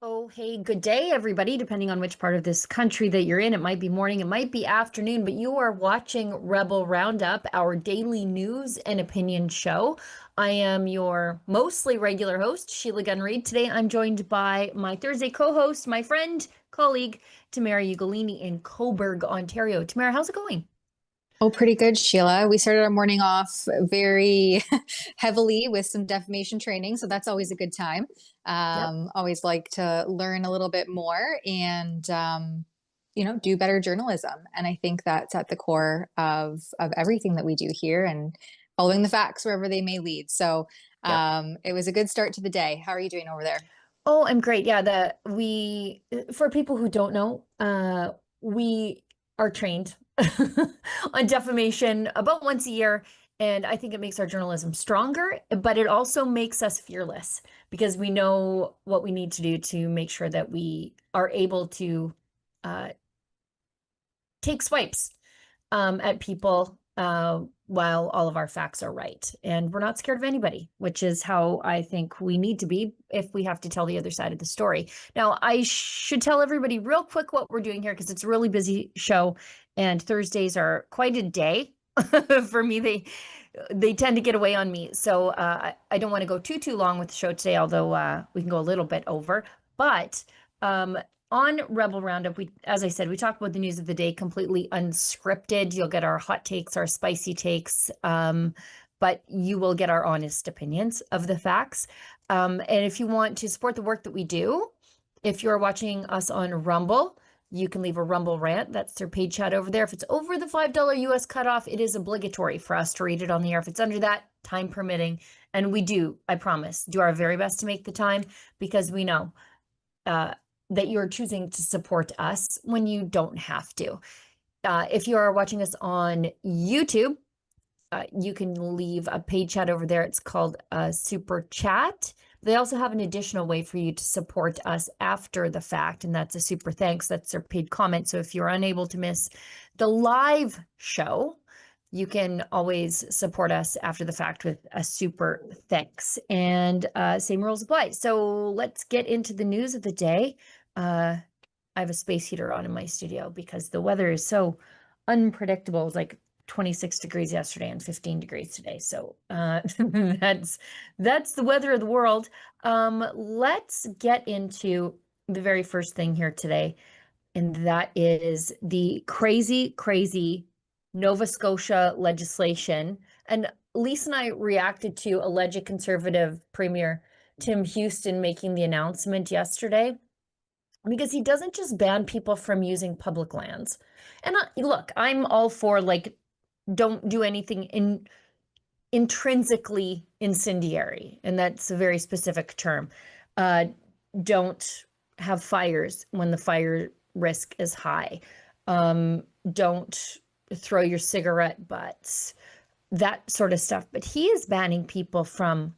Oh, hey, good day, everybody. Depending on which part of this country that you're in, it might be morning, it might be afternoon, but you are watching Rebel Roundup, our daily news and opinion show. I am your mostly regular host, Sheila Gunn Reid. Today, I'm joined by my Thursday co-host, my friend, colleague, Tamara Ugolini in Cobourg, Ontario. Tamara, how's it going? Oh, pretty good, Sheila. We started our morning off very heavily with some defamation training, so that's always a good time. Yep. Always like to learn a little bit more and do better journalism. And I think that's at the core of everything that we do here and following the facts wherever they may lead. So Yep. it was a good start to the day. How are you doing over there? Oh, I'm great. Yeah, for people who don't know, we are trained on defamation about once a year, and I think it makes our journalism stronger, but it also makes us fearless because we know what we need to do to make sure that we are able to uh, take swipes at people while all of our facts are right. And we're not scared of anybody, which is how I think we need to be if we have to tell the other side of the story. Now, I should tell everybody real quick what we're doing here because it's a really busy show and Thursdays are quite a day for me. They tend to get away on me. So I don't want to go too long with the show today, although we can go a little bit over. But on Rebel Roundup, as I said, we talk about the news of the day completely unscripted. You'll get our hot takes, our spicy takes, but you will get our honest opinions of the facts. And if you want to support the work that we do, if you're watching us on Rumble, you can leave a Rumble rant. That's their paid chat over there. If it's over the $5 US cutoff, it is obligatory for us to read it on the air. If it's under that, time permitting. And we do, I promise, do our very best to make the time because we know that you're choosing to support us when you don't have to. If you are watching us on YouTube, you can leave a paid chat over there. It's called a super chat. They also have an additional way for you to support us after the fact, and that's a super thanks. That's their paid comment. So if you're unable to miss the live show, you can always support us after the fact with a super thanks. And same rules apply. So let's get into the news of the day. I have a space heater on in my studio because the weather is so unpredictable. It was like 26 degrees yesterday and 15 degrees today. So that's the weather of the world. Let's get into the very first thing here today, and that is the crazy Nova Scotia legislation. And Lisa and I reacted to alleged Conservative Premier Tim Houston making the announcement yesterday because he doesn't just ban people from using public lands. And look, I'm all for like, don't do anything intrinsically incendiary, and that's a very specific term. Uh, don't have fires when the fire risk is high. Don't throw your cigarette butts, that sort of stuff. But he is banning people from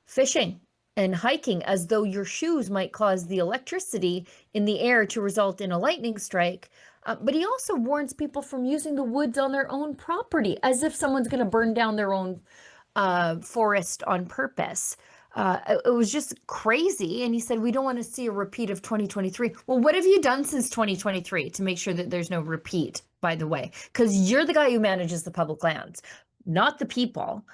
fishing and hiking as though your shoes might cause the electricity in the air to result in a lightning strike. But he also warns people from using the woods on their own property as if someone's going to burn down their own forest on purpose. It was just crazy. And he said, we don't want to see a repeat of 2023. Well, what have you done since 2023 to make sure that there's no repeat, by the way? Because you're the guy who manages the public lands, not the people.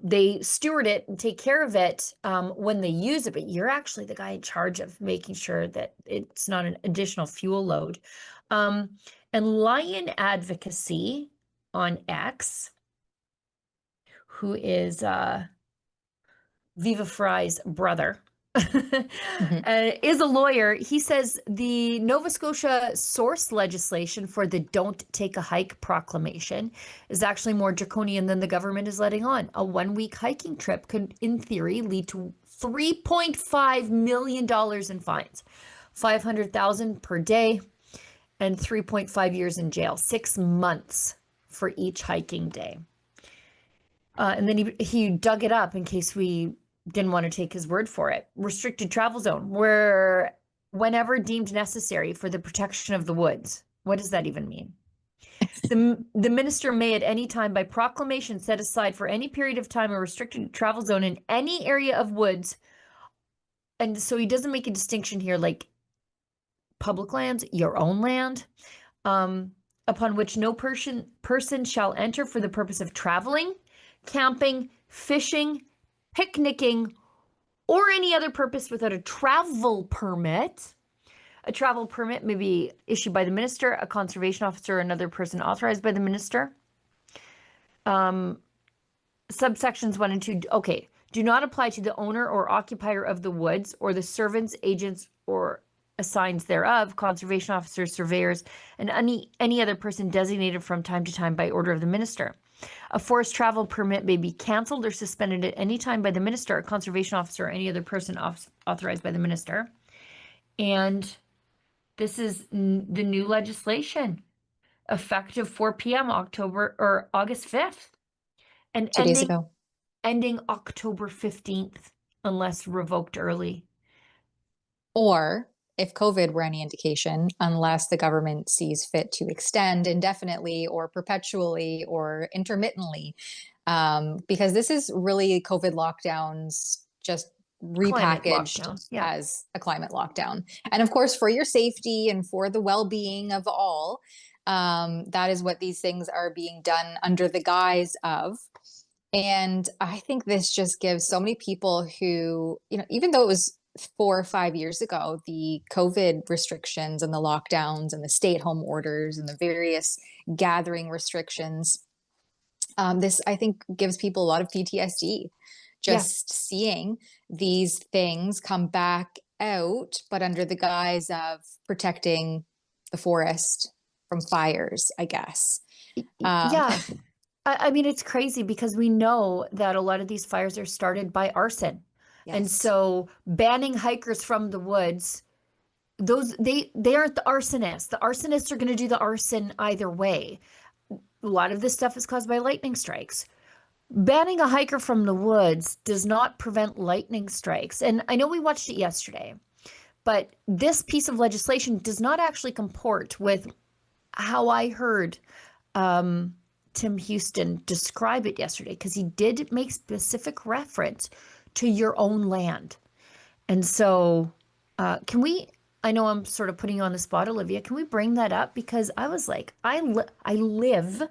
They steward it and take care of it when they use it, but you're actually the guy in charge of making sure that it's not an additional fuel load. And Lion Advocacy on X, who is Viva Fry's brother, Mhm. is a lawyer. He says the Nova Scotia source legislation for the Don't Take a Hike proclamation is actually more draconian than the government is letting on. A 1 week hiking trip could, in theory, lead to $3.5 million in fines, 500,000 per day, and 3.5 years in jail, 6 months for each hiking day. And then he dug it up in case we didn't want to take his word for it. Restricted travel zone, where whenever deemed necessary for the protection of the woods. What does that even mean? The minister may at any time by proclamation set aside for any period of time a restricted travel zone in any area of woods and so he doesn't make a distinction here, like public lands, your own land, um, upon which no person shall enter for the purpose of traveling, camping, fishing, picnicking, or any other purpose without a travel permit. A travel permit may be issued by the minister, a conservation officer, or another person authorized by the minister. Subsections 1 and 2, okay, do not apply to the owner or occupier of the woods or the servants, agents, or assigns thereof, conservation officers, surveyors, and any other person designated from time to time by order of the minister. A forest travel permit may be canceled or suspended at any time by the minister, a conservation officer, or any other person authorized by the minister. And this is the new legislation, effective 4 p.m. August 5th, and 2 days ago. ending October 15th, unless revoked early. Or if COVID were any indication, unless the government sees fit to extend indefinitely or perpetually or intermittently, because this is really COVID lockdowns just repackaged as a climate lockdown. And of course, for your safety and for the well-being of all, that is what these things are being done under the guise of. And I think this just gives so many people who, even though it was 4 or 5 years ago, the COVID restrictions and the lockdowns and the stay-at-home orders and the various gathering restrictions, this, I think, gives people a lot of PTSD. Just seeing these things come back out, but under the guise of protecting the forest from fires, I guess. Yeah. I mean, it's crazy because we know that a lot of these fires are started by arson. Yes. And so banning hikers from the woods, they aren't the arsonists. The arsonists are going to do the arson either way. A lot of this stuff is caused by lightning strikes. Banning a hiker from the woods does not prevent lightning strikes. And I know we watched it yesterday, but this piece of legislation does not actually comport with how I heard Tim Houston describe it yesterday, because he did make specific reference to your own land. And so can we, I know I'm sort of putting you on the spot, Olivia, can we bring that up? Because I was like, I live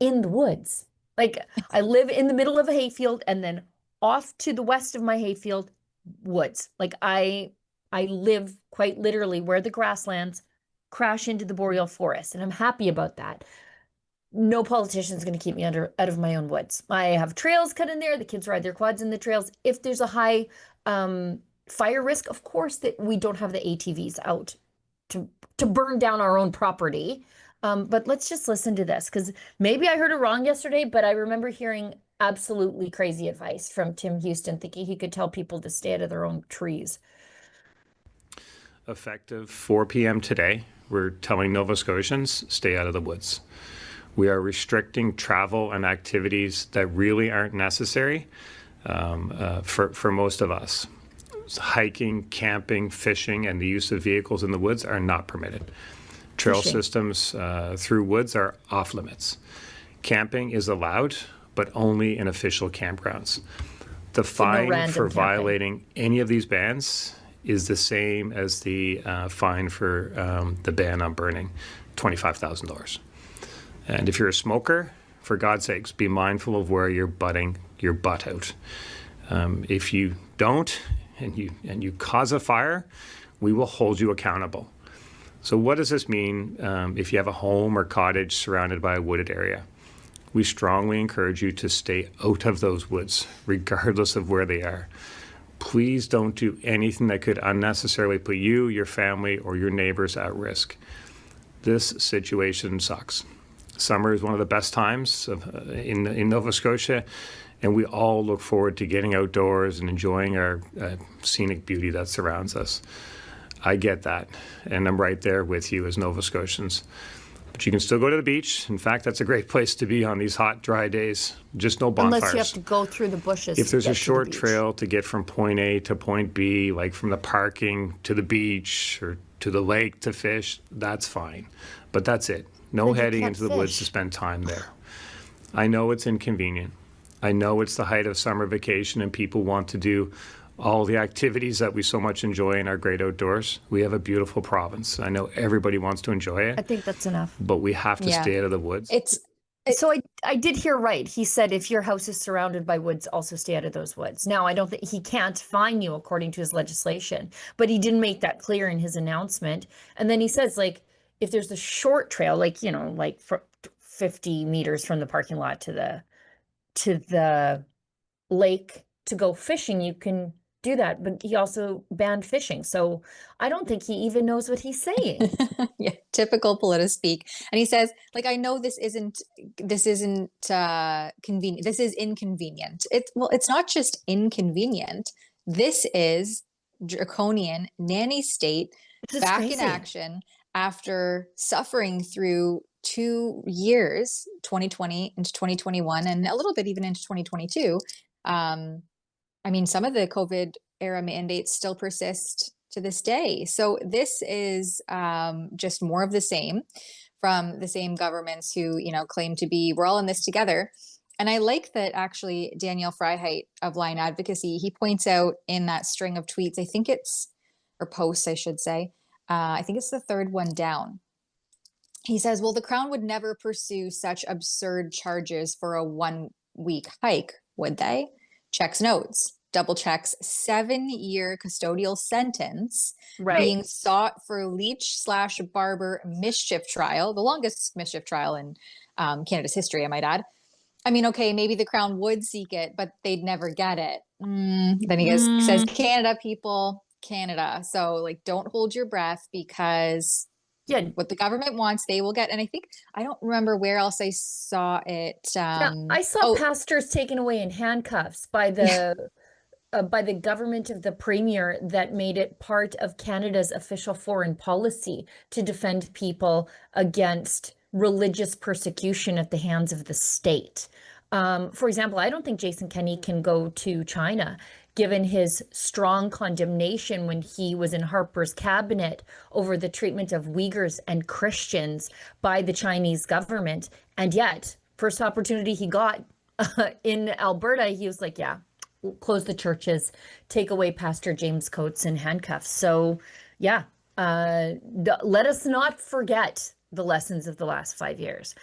in the woods. Like I live in the middle of a hayfield, and then off to the west of my hayfield, woods. Like I live quite literally where the grasslands crash into the boreal forest, and I'm happy about that. No politician is going to keep me out of my own woods. I have trails cut in there. The kids ride their quads in the trails. If there's a high fire risk, of course, that we don't have the ATVs out to burn down our own property. But let's just listen to this, because maybe I heard it wrong yesterday, but I remember hearing absolutely crazy advice from Tim Houston, thinking he could tell people to stay out of their own trees. Effective 4 p.m. today, we're telling Nova Scotians, stay out of the woods. We are restricting travel and activities that really aren't necessary for most of us. Hiking, camping, fishing, and the use of vehicles in the woods are not permitted. Trail systems through woods are off limits. Camping is allowed, but only in official campgrounds. The fine for violating any of these bans is the same as the fine for the ban on burning, $25,000. And if you're a smoker, for God's sakes, be mindful of where you're butting your butt out. If you don't, and you cause a fire, we will hold you accountable. So what does this mean if you have a home or cottage surrounded by a wooded area? We strongly encourage you to stay out of those woods, regardless of where they are. Please don't do anything that could unnecessarily put you, your family, or your neighbors at risk. This situation sucks. Summer is one of the best times in Nova Scotia, and we all look forward to getting outdoors and enjoying our scenic beauty that surrounds us. I get that, and I'm right there with you as Nova Scotians. But you can still go to the beach. In fact, that's a great place to be on these hot, dry days. Just no bonfires. Unless you have to go through the bushes. If there's a short trail to get from point A to point B, like from the parking to the beach or to the lake to fish, that's fine. But that's it. No heading into the woods to spend time there. I know it's inconvenient. I know it's the height of summer vacation and people want to do all the activities that we so much enjoy in our great outdoors. We have a beautiful province. I know everybody wants to enjoy I it, think that's enough. but we have to Yeah. stay out of the woods. So I did hear right. He said if your house is surrounded by woods, also stay out of those woods. Now, I don't think he can't fine you according to his legislation, but he didn't make that clear in his announcement. And then he says, like, if there's a short trail, like, you know, like for 50 meters from the parking lot to the lake to go fishing, you can do that. But he also banned fishing. So I don't think he even knows what he's saying. Yeah, typical politic speak. And he says, like, I know this isn't convenient. This is inconvenient. It's not just inconvenient. This is draconian nanny state This is back in crazy. action after suffering through 2 years, 2020 into 2021, and a little bit even into 2022. I mean, some of the COVID era mandates still persist to this day. So this is just more of the same from the same governments who, you know, claim to be, we're all in this together. And I like that actually Daniel Freiheit of Lion Advocacy, he points out in that string of tweets, I think it's, or posts, I should say, I think it's the third one down. He says, well, the Crown would never pursue such absurd charges for a 1-week hike, would they? Checks notes, double checks 7-year custodial sentence Right. being sought for leech/barber mischief trial, the longest mischief trial in Canada's history, I might add. I mean, okay, maybe the Crown would seek it, but they'd never get it. Then he says, Canada, people, Canada. So, like, don't hold your breath, because Yeah. what the government wants, they will get. And I think, I don't remember where else I saw it. I saw pastors taken away in handcuffs by the government of the premier that made it part of Canada's official foreign policy to defend people against religious persecution at the hands of the state. For example, I don't think Jason Kenney can go to China, given his strong condemnation when he was in Harper's cabinet over the treatment of Uyghurs and Christians by the Chinese government. And yet, first opportunity he got in Alberta, he was like, yeah, close the churches, take away Pastor James Coates in handcuffs. So yeah, let us not forget the lessons of the last 5 years.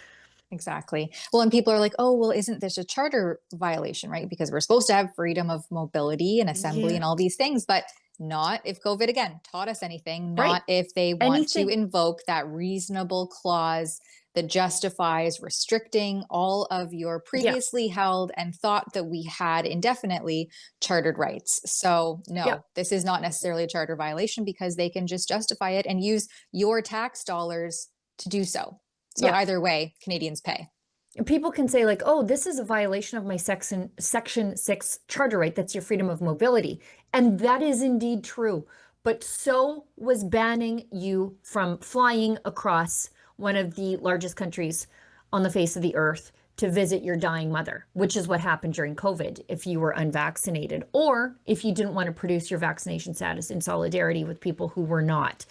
Exactly. Well, and people are like, oh, well, isn't this a charter violation, right? Because we're supposed to have freedom of mobility and assembly and all these things, but not if COVID, again, taught us anything, not if they want to invoke that reasonable clause that justifies restricting all of your previously held and thought that we had indefinitely chartered rights. So no, this is not necessarily a charter violation, because they can just justify it and use your tax dollars to do so. So either way, Canadians pay. People can say, like, oh, this is a violation of my Section 6 charter right. That's your freedom of mobility. And that is indeed true. But so was banning you from flying across one of the largest countries on the face of the earth to visit your dying mother, which is what happened during COVID if you were unvaccinated, or if you didn't want to produce your vaccination status in solidarity with people who were not.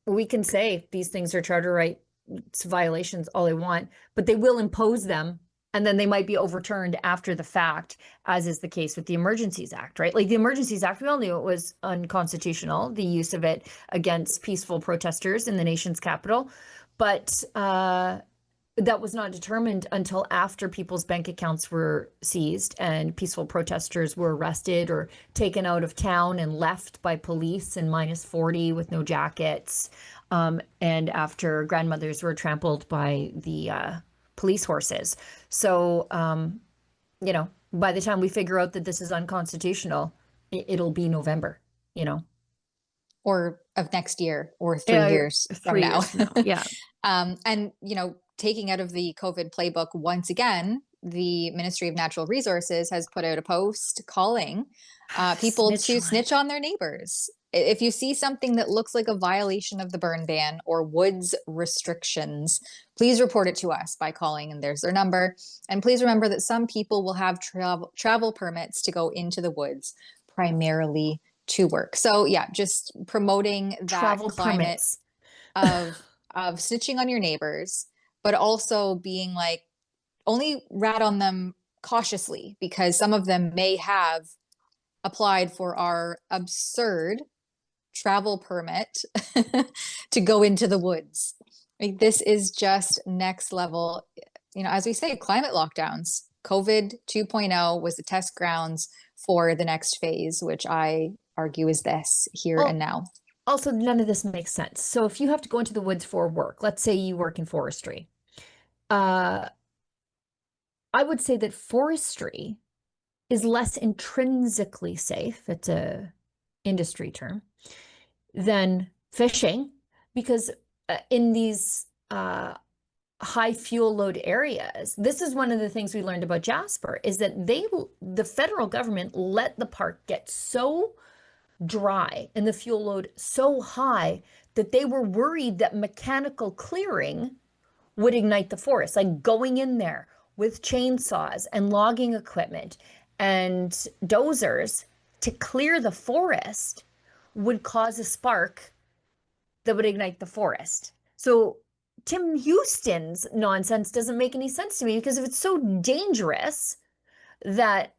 We can say these things are charter rights violations all they want, but they will impose them, and then they might be overturned after the fact, as is the case with the Emergencies Act, right? Like the Emergencies Act, we all knew it was unconstitutional, the use of it against peaceful protesters in the nation's capital, but that was not determined until after people's bank accounts were seized and peaceful protesters were arrested or taken out of town and left by police in -40 with no jackets. And after grandmothers were trampled by the police horses. So, you know, by the time we figure out that this is unconstitutional, it'll be November, you know. Or of next year, or 3 years from now. Yeah. And, you know, taking out of the COVID playbook once again, the Ministry of Natural Resources has put out a post calling people to snitch on their neighbors. If you see something that looks like a violation of the burn ban or woods restrictions, please report it to us by calling, and there's their number. And please remember that some people will have travel permits to go into the woods, primarily to work. So yeah, just promoting that Travel climate of snitching on your neighbors, but also being like, only rat on them cautiously, because some of them may have applied for our absurd travel permit to go into the woods. Like, this is just next level. You know, as we say, climate lockdowns. COVID 2.0 was the test grounds for the next phase, which I argue is this here and now. Also, none of this makes sense. So if you have to go into the woods for work, let's say you work in forestry, I would say that forestry is less intrinsically safe, it's a industry term, than fishing, because in these high fuel load areas, this is one of the things we learned about Jasper, is that the federal government let the park get so dry and the fuel load so high that they were worried that mechanical clearing would ignite the forest, like going in there with chainsaws and logging equipment and dozers to clear the forest would cause a spark that would ignite the forest. So Tim Houston's nonsense doesn't make any sense to me, because if it's so dangerous that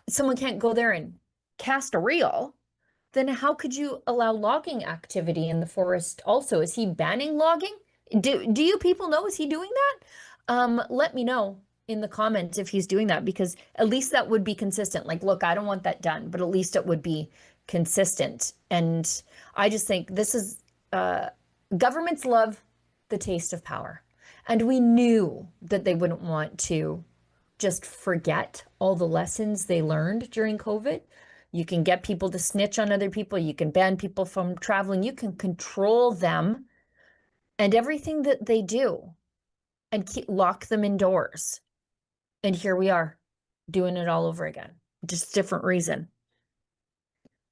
someone can't go there and cast a reel, then how could you allow logging activity in the forest also? Is he banning logging? Do you people know, is he doing that? Let me know in the comments if he's doing that, because at least that would be consistent. Like, look, I don't want that done, but at least it would be consistent. And I just think this is, governments love the taste of power. And we knew that they wouldn't want to just forget all the lessons they learned during COVID. You can get people to snitch on other people. You can ban people from traveling. You can control them and everything that they do and lock them indoors. And here we are doing it all over again, just different reason.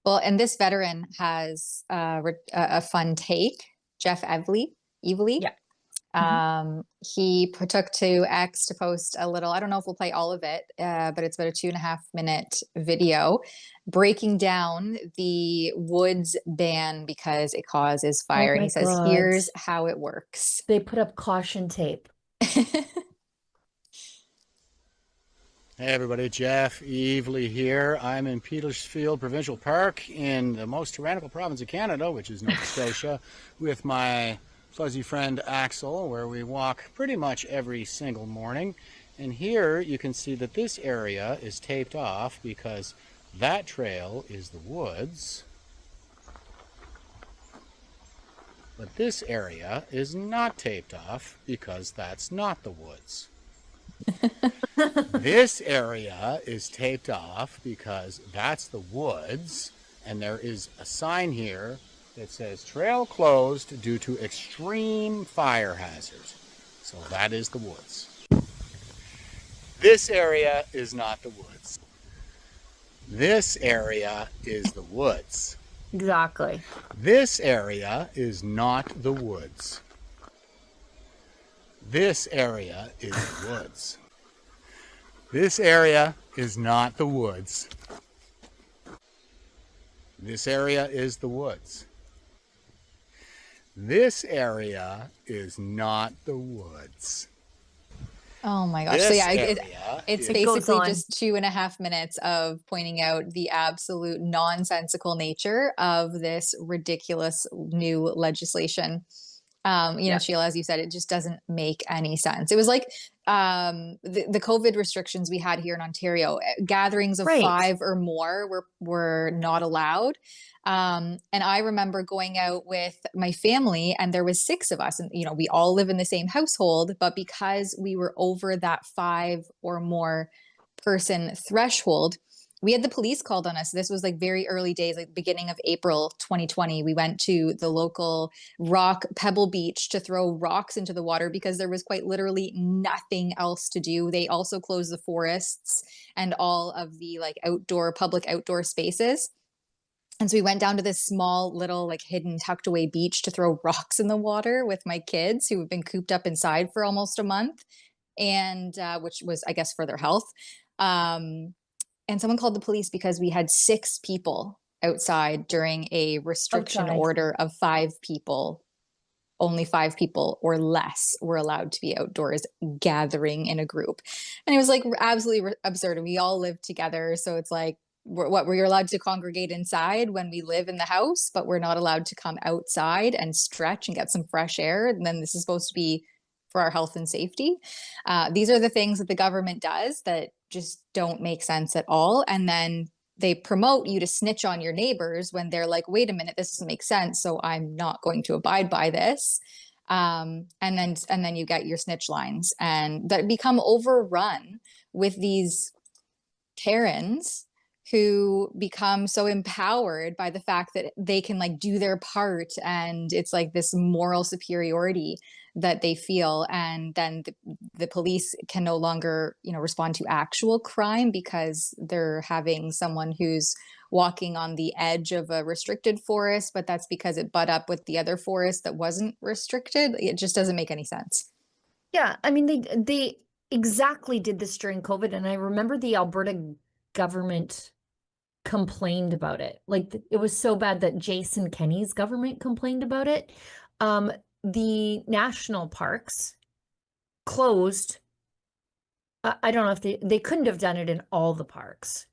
Well, and this veteran has a fun take, Jeff Evely. Yeah. He took to X to post a little, I don't know if we'll play all of it, but it's about a 2.5-minute video breaking down the woods ban because it causes fire. And he says, here's how it works. They put up caution tape. Hey everybody, Jeff Evely here. I'm in Petersfield Provincial Park in the most tyrannical province of Canada, which is Nova Scotia, with my fuzzy friend Axel, where we walk pretty much every single morning. And here you can see that this area is taped off because that trail is the woods. But this area is not taped off because that's not the woods. This area is taped off because that's the woods, and there is a sign here that says trail closed due to extreme fire hazard. So that is the woods. This area is not the woods. This area is the woods. Exactly. This area is not the woods. This area is the woods. This area is not the woods. This area is the woods. This area is not the woods. Oh my gosh. So yeah, it's basically just 2.5 minutes of pointing out the absolute nonsensical nature of this ridiculous new legislation. You know, Sheila, as you said, it just doesn't make any sense. It was like the COVID restrictions we had here in Ontario. Gatherings of 5 or more were not allowed. And I remember going out with my family, and there was 6 of us, and you know, we all live in the same household, but because we were over that 5 or more person threshold, we had the police called on us. This was like very early days, like beginning of April 2020. We went to the local pebble beach to throw rocks into the water because there was quite literally nothing else to do. They also closed the forests and all of the like public outdoor spaces. And so we went down to this small little like hidden tucked away beach to throw rocks in the water with my kids who have been cooped up inside for almost a month, and which was, I guess, for their health. And someone called the police because we had 6 people outside during a restriction order of 5 people only 5 people or less were allowed to be outdoors gathering in a group. And it was like absolutely absurd. And we all lived together. So it's like, we're allowed to congregate inside when we live in the house, but we're not allowed to come outside and stretch and get some fresh air. And then this is supposed to be for our health and safety. These are the things that the government does that just don't make sense at all. And then they promote you to snitch on your neighbors when they're like, wait a minute, this doesn't make sense, so I'm not going to abide by this. And then you get your snitch lines, and that become overrun with these Karens who become so empowered by the fact that they can like do their part, and it's like this moral superiority that they feel. And then the police can no longer, respond to actual crime because they're having someone who's walking on the edge of a restricted forest, but that's because it butt up with the other forest that wasn't restricted. It just doesn't make any sense. Yeah, I mean, they exactly did this during COVID, and I remember the Alberta government complained about it. Like, it was so bad that Jason Kenney's government complained about it. The national parks closed. I don't know if they couldn't have done it in all the parks,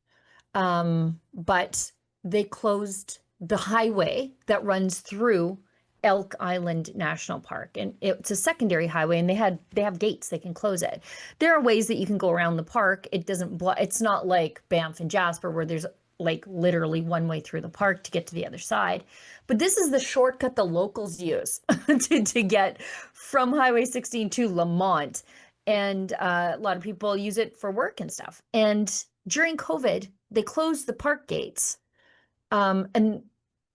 but they closed the highway that runs through Elk Island National Park, and it's a secondary highway, and they have gates. They can close it. There are ways that you can go around the park. It doesn't it's not like Banff and Jasper where there's like literally one way through the park to get to the other side. But this is the shortcut the locals use to get from Highway 16 to Lamont. And a lot of people use it for work and stuff. And during COVID, they closed the park gates. And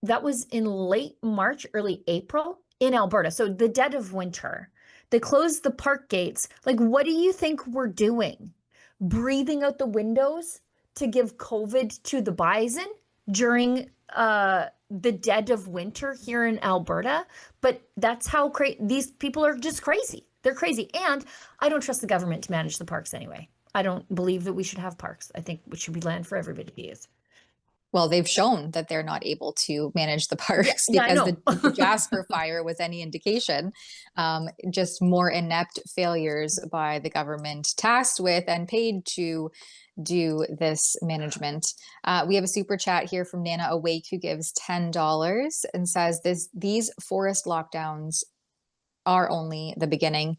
that was in late March, early April in Alberta. So the dead of winter, they closed the park gates. Like, what do you think we're doing? Breathing out the windows to give COVID to the bison during the dead of winter here in Alberta? But that's how these people are just crazy. They're crazy. And I don't trust the government to manage the parks anyway. I don't believe that we should have parks. I think it should be land for everybody to use. Well, they've shown that they're not able to manage the parks Yeah, because the Jasper fire was any indication. Just more inept failures by the government tasked with and paid to do this management. We have a super chat here from Nana Awake who gives $10 and says these forest lockdowns are only the beginning.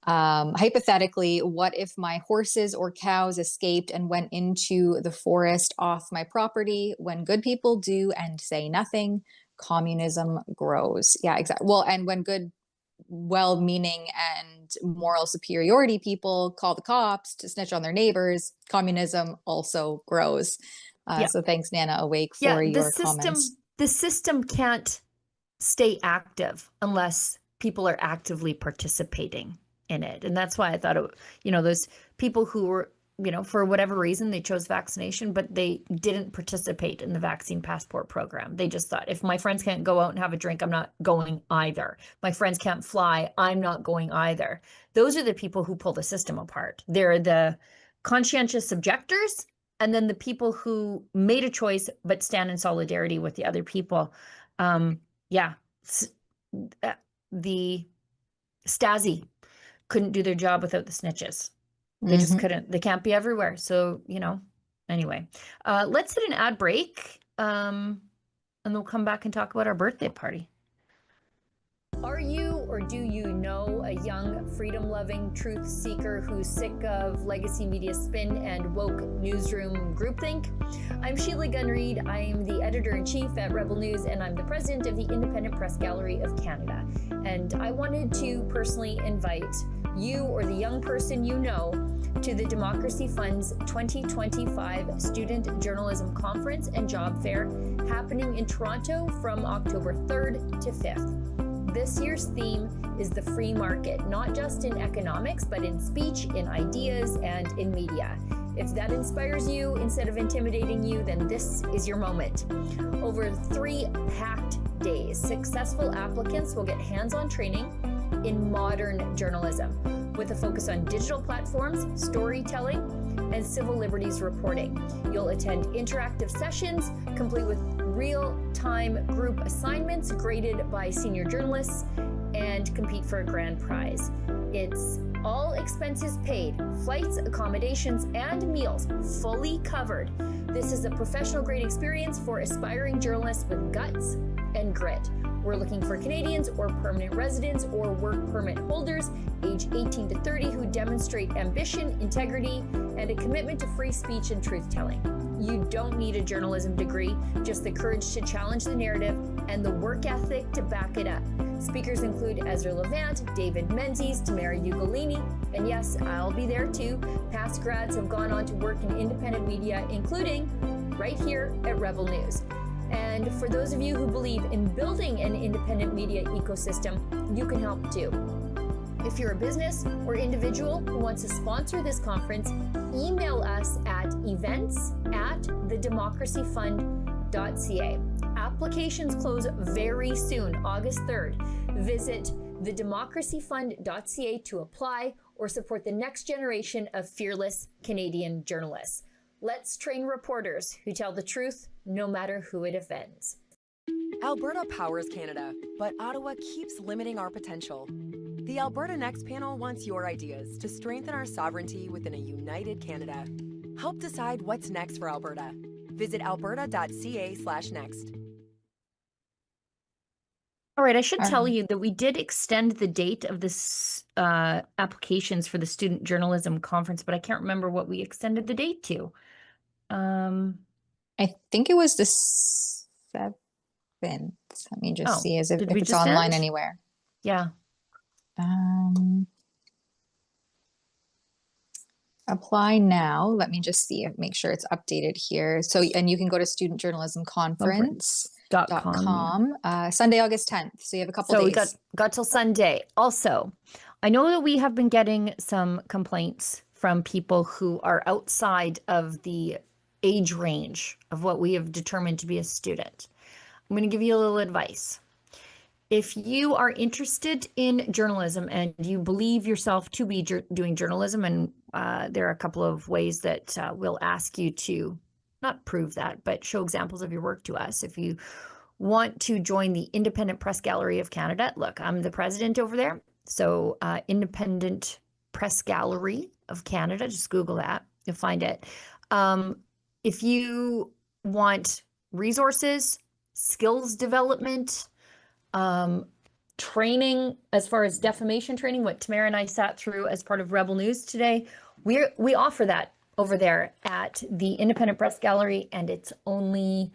Hypothetically, what if my horses or cows escaped and went into the forest off my property? When good people do and say nothing, communism grows. Yeah, exactly. Well, and when good, well-meaning and moral superiority people call the cops to snitch on their neighbors, communism also grows. So thanks, Nana Awake, for your comments. The system can't stay active unless people are actively participating in it. And that's why I thought, those people who were, for whatever reason, they chose vaccination, but they didn't participate in the vaccine passport program. They just thought, if my friends can't go out and have a drink, I'm not going either. My friends can't fly, I'm not going either. Those are the people who pull the system apart. They're the conscientious objectors, and then the people who made a choice but stand in solidarity with the other people. The Stasi couldn't do their job without the snitches. They just couldn't. They can't be everywhere. So, anyway, let's hit an ad break, and we'll come back and talk about our birthday party. Are you, or do you know, a young, freedom-loving truth seeker who's sick of legacy media spin and woke newsroom groupthink? I'm Sheila Gunn-Reid. I'm the editor-in-chief at Rebel News, and I'm the president of the Independent Press Gallery of Canada. And I wanted to personally invite you or the young person you know to the Democracy Fund's 2025 Student Journalism Conference and Job Fair happening in Toronto from October 3rd to 5th. This year's theme is the free market, not just in economics, but in speech, in ideas, and in media. If that inspires you instead of intimidating you, then this is your moment. Over 3 packed days, successful applicants will get hands-on training in modern journalism with a focus on digital platforms, storytelling, and civil liberties reporting. You'll attend interactive sessions complete with real-time group assignments graded by senior journalists to compete for a grand prize. It's all expenses paid, flights, accommodations, and meals fully covered. This is a professional grade experience for aspiring journalists with guts and grit. We're looking for Canadians or permanent residents or work permit holders age 18 to 30 who demonstrate ambition, integrity, and a commitment to free speech and truth-telling. You don't need a journalism degree, just the courage to challenge the narrative and the work ethic to back it up. Speakers include Ezra Levant, David Menzies, Tamara Ugolini, and yes, I'll be there too. Past grads have gone on to work in independent media, including right here at Rebel News. And for those of you who believe in building an independent media ecosystem, you can help too. If you're a business or individual who wants to sponsor this conference, email us at events@thedemocracyfund.ca. Applications close very soon, August 3rd. Visit thedemocracyfund.ca to apply or support the next generation of fearless Canadian journalists. Let's train reporters who tell the truth, no matter who it offends. Alberta powers Canada, but Ottawa keeps limiting our potential. The Alberta Next panel wants your ideas to strengthen our sovereignty within a united Canada. Help decide what's next for Alberta. Visit alberta.ca/next. All right, I should tell you that we did extend the date of this applications for the Student Journalism Conference, but I can't remember what we extended the date to. I think it was the 7th. Let me just see as if did we it's just online end? anywhere. Yeah. Apply now. Let me just see, make sure it's updated here. So, and you can go to studentjournalismconference.com, Sunday, August 10th. So you have a couple days. So we got till Sunday. Also, I know that we have been getting some complaints from people who are outside of the age range of what we have determined to be a student. I'm going to give you a little advice. If you are interested in journalism and you believe yourself to be doing journalism, and there are a couple of ways that we'll ask you to not prove that, but show examples of your work to us. If you want to join the Independent Press Gallery of Canada, look, I'm the president over there. So Independent Press Gallery of Canada, just Google that, you'll find it. If you want resources, skills development, training as far as defamation training, what Tamara and I sat through as part of Rebel News today, we offer that over there at the Independent Press Gallery, and it's only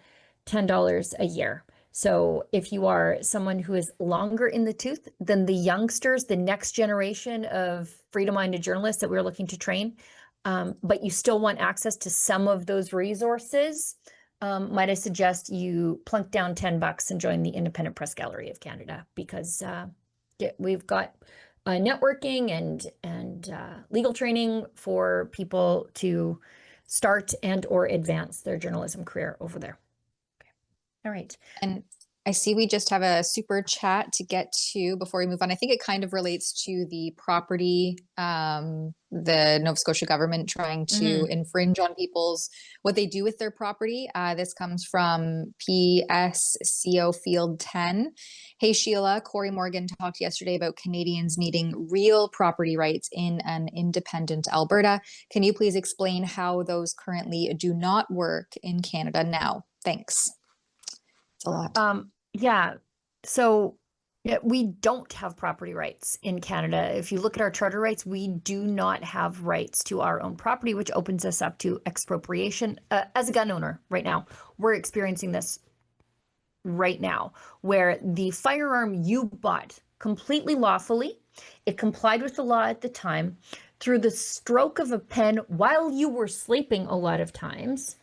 $10 a year. So if you are someone who is longer in the tooth than the youngsters, the next generation of freedom-minded journalists that we're looking to train, but you still want access to some of those resources, might I suggest you plunk down $10 and join the Independent Press Gallery of Canada, because we've got networking and legal training for people to start and or advance their journalism career over there. Okay. All right. And I see we just have a super chat to get to before we move on. I think it kind of relates to the property, the Nova Scotia government trying to infringe on what they do with their property. This comes from PSCO Field 10. Hey, Sheila, Corey Morgan talked yesterday about Canadians needing real property rights in an independent Alberta. Can you please explain how those currently do not work in Canada now? Thanks. It's a lot. Yeah. So we don't have property rights in Canada. If you look at our charter rights, we do not have rights to our own property, which opens us up to expropriation. As a gun owner right now, we're experiencing this right now, where the firearm you bought completely lawfully, it complied with the law at the time, through the stroke of a pen while you were sleeping a lot of times,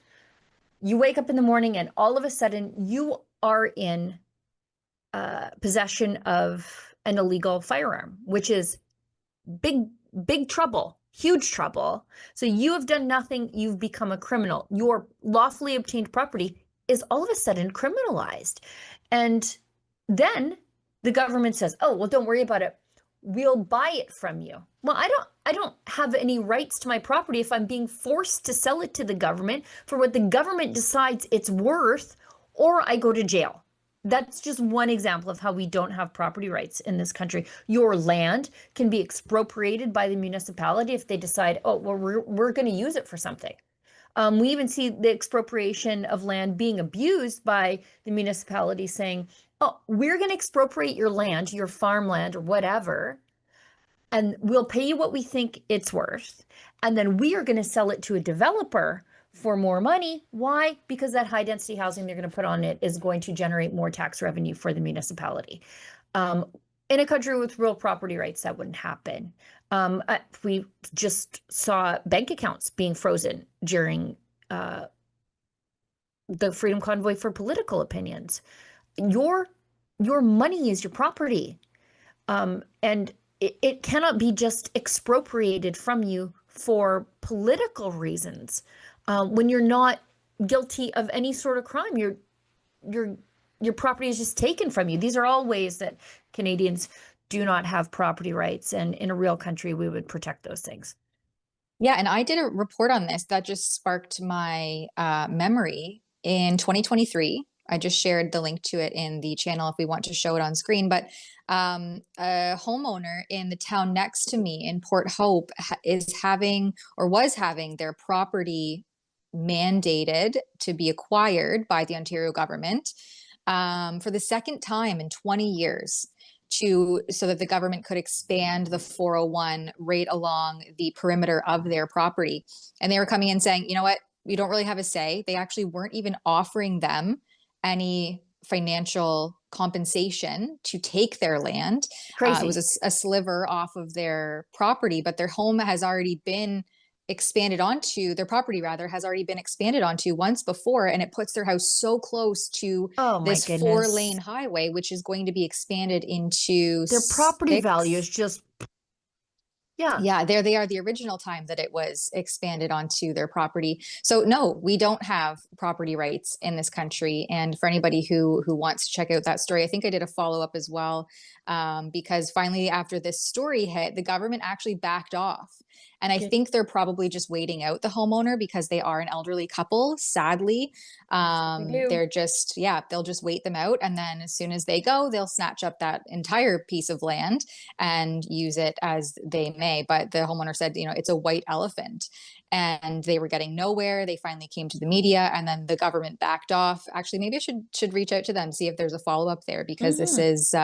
you wake up in the morning and all of a sudden you are in possession of an illegal firearm, which is big trouble, huge trouble. So you have done nothing, you've become a criminal. Your lawfully obtained property is all of a sudden criminalized. And then the government says, oh, well, don't worry about it. We'll buy it from you. Well, I don't have any rights to my property if I'm being forced to sell it to the government for what the government decides it's worth, or I go to jail. that's just one example of how we don't have property rights in this country. Your land can be expropriated by the municipality if they decide, oh, well, we're going to use it for something. We even see the expropriation of land being abused by the municipality saying, oh, we're going to expropriate your land, your farmland or whatever, and we'll pay you what we think it's worth. And then we are going to sell it to a developer for more money. Why? Because that high density housing they're going to put on it is going to generate more tax revenue for the municipality. In a country with real property rights, that wouldn't happen. We just saw bank accounts being frozen during the Freedom Convoy for political opinions. Your money is your property, and it cannot be just expropriated from you for political reasons. When you're not guilty of any sort of crime, your property is just taken from you. These are all ways that Canadians do not have property rights, and in a real country, we would protect those things. Yeah, and I did a report on this that just sparked my memory in 2023. I just shared the link to it in the channel if we want to show it on screen. But a homeowner in the town next to me in Port Hope is having, or was having, their property mandated to be acquired by the Ontario government for the second time in 20 years. So that the government could expand the 401 right along the perimeter of their property. And they were coming in saying, you know what, we don't really have a say. They actually weren't even offering them any financial compensation to take their land. Crazy. It was a sliver off of their property, but their home has already been expanded onto, their property rather has already been expanded onto once before, and it puts their house so close to this 4-lane highway, which is going to be expanded into their property value is just yeah, there they are, the original time that it was expanded onto their property. So no, we don't have property rights in this country. And for anybody who wants to check out that story, I think I did a follow-up as well, because finally after this story hit, the government actually backed off. And I think they're probably just waiting out the homeowner because they are an elderly couple, sadly. They're just, yeah, they'll just wait them out. And then as soon as they go, they'll snatch up that entire piece of land and use it as they may. But the homeowner said, you know, it's a white elephant. And they were getting nowhere. They finally came to the media, and then the government backed off. Actually, maybe I should reach out to them, see if there's a follow-up there, because this is,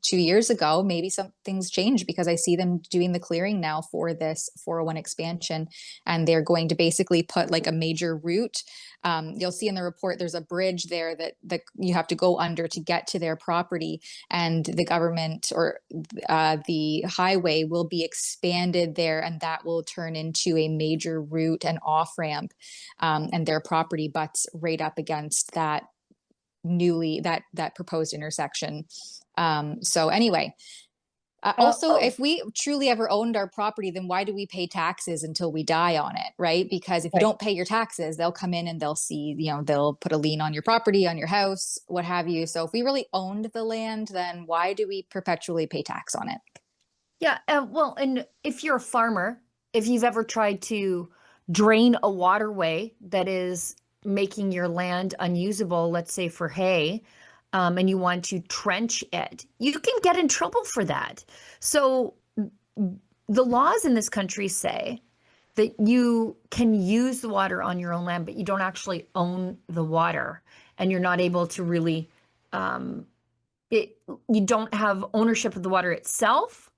2 years ago. Maybe something's changed, because I see them doing the clearing now for this 401 expansion, and they're going to basically put like a major route. You'll see in the report, there's a bridge there that you have to go under to get to their property, and the government or the highway will be expanded there, and that will turn into a major route and off ramp, and their property butts right up against that proposed intersection. So anyway, also, if we truly ever owned our property, then why do we pay taxes until we die on it, right? Because if you don't pay your taxes, they'll come in and they'll see, they'll put a lien on your property, on your house, what have you. So if we really owned the land, then why do we perpetually pay tax on it? Yeah, well, and if you're a farmer, if you've ever tried to drain a waterway that is making your land unusable, let's say for hay, and you want to trench it, you can get in trouble for that. So the laws in this country say that you can use the water on your own land, but you don't actually own the water, and you're not able to really, you don't have ownership of the water itself.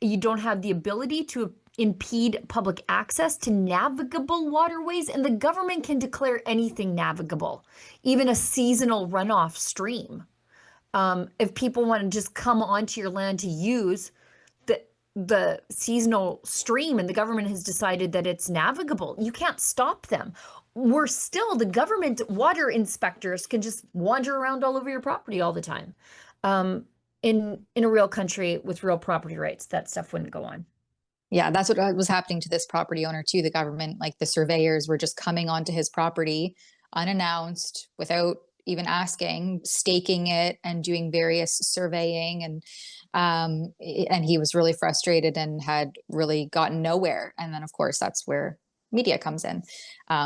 You don't have the ability to impede public access to navigable waterways, and the government can declare anything navigable, even a seasonal runoff stream. If people want to just come onto your land to use the seasonal stream, and the government has decided that it's navigable, you can't stop them. The government water inspectors can just wander around all over your property all the time. In a real country with real property rights, that stuff wouldn't go on. Yeah, that's what was happening to this property owner too. The government, like the surveyors, were just coming onto his property unannounced, without even asking, staking it and doing various surveying, and he was really frustrated and had really gotten nowhere. And then of course that's where media comes in.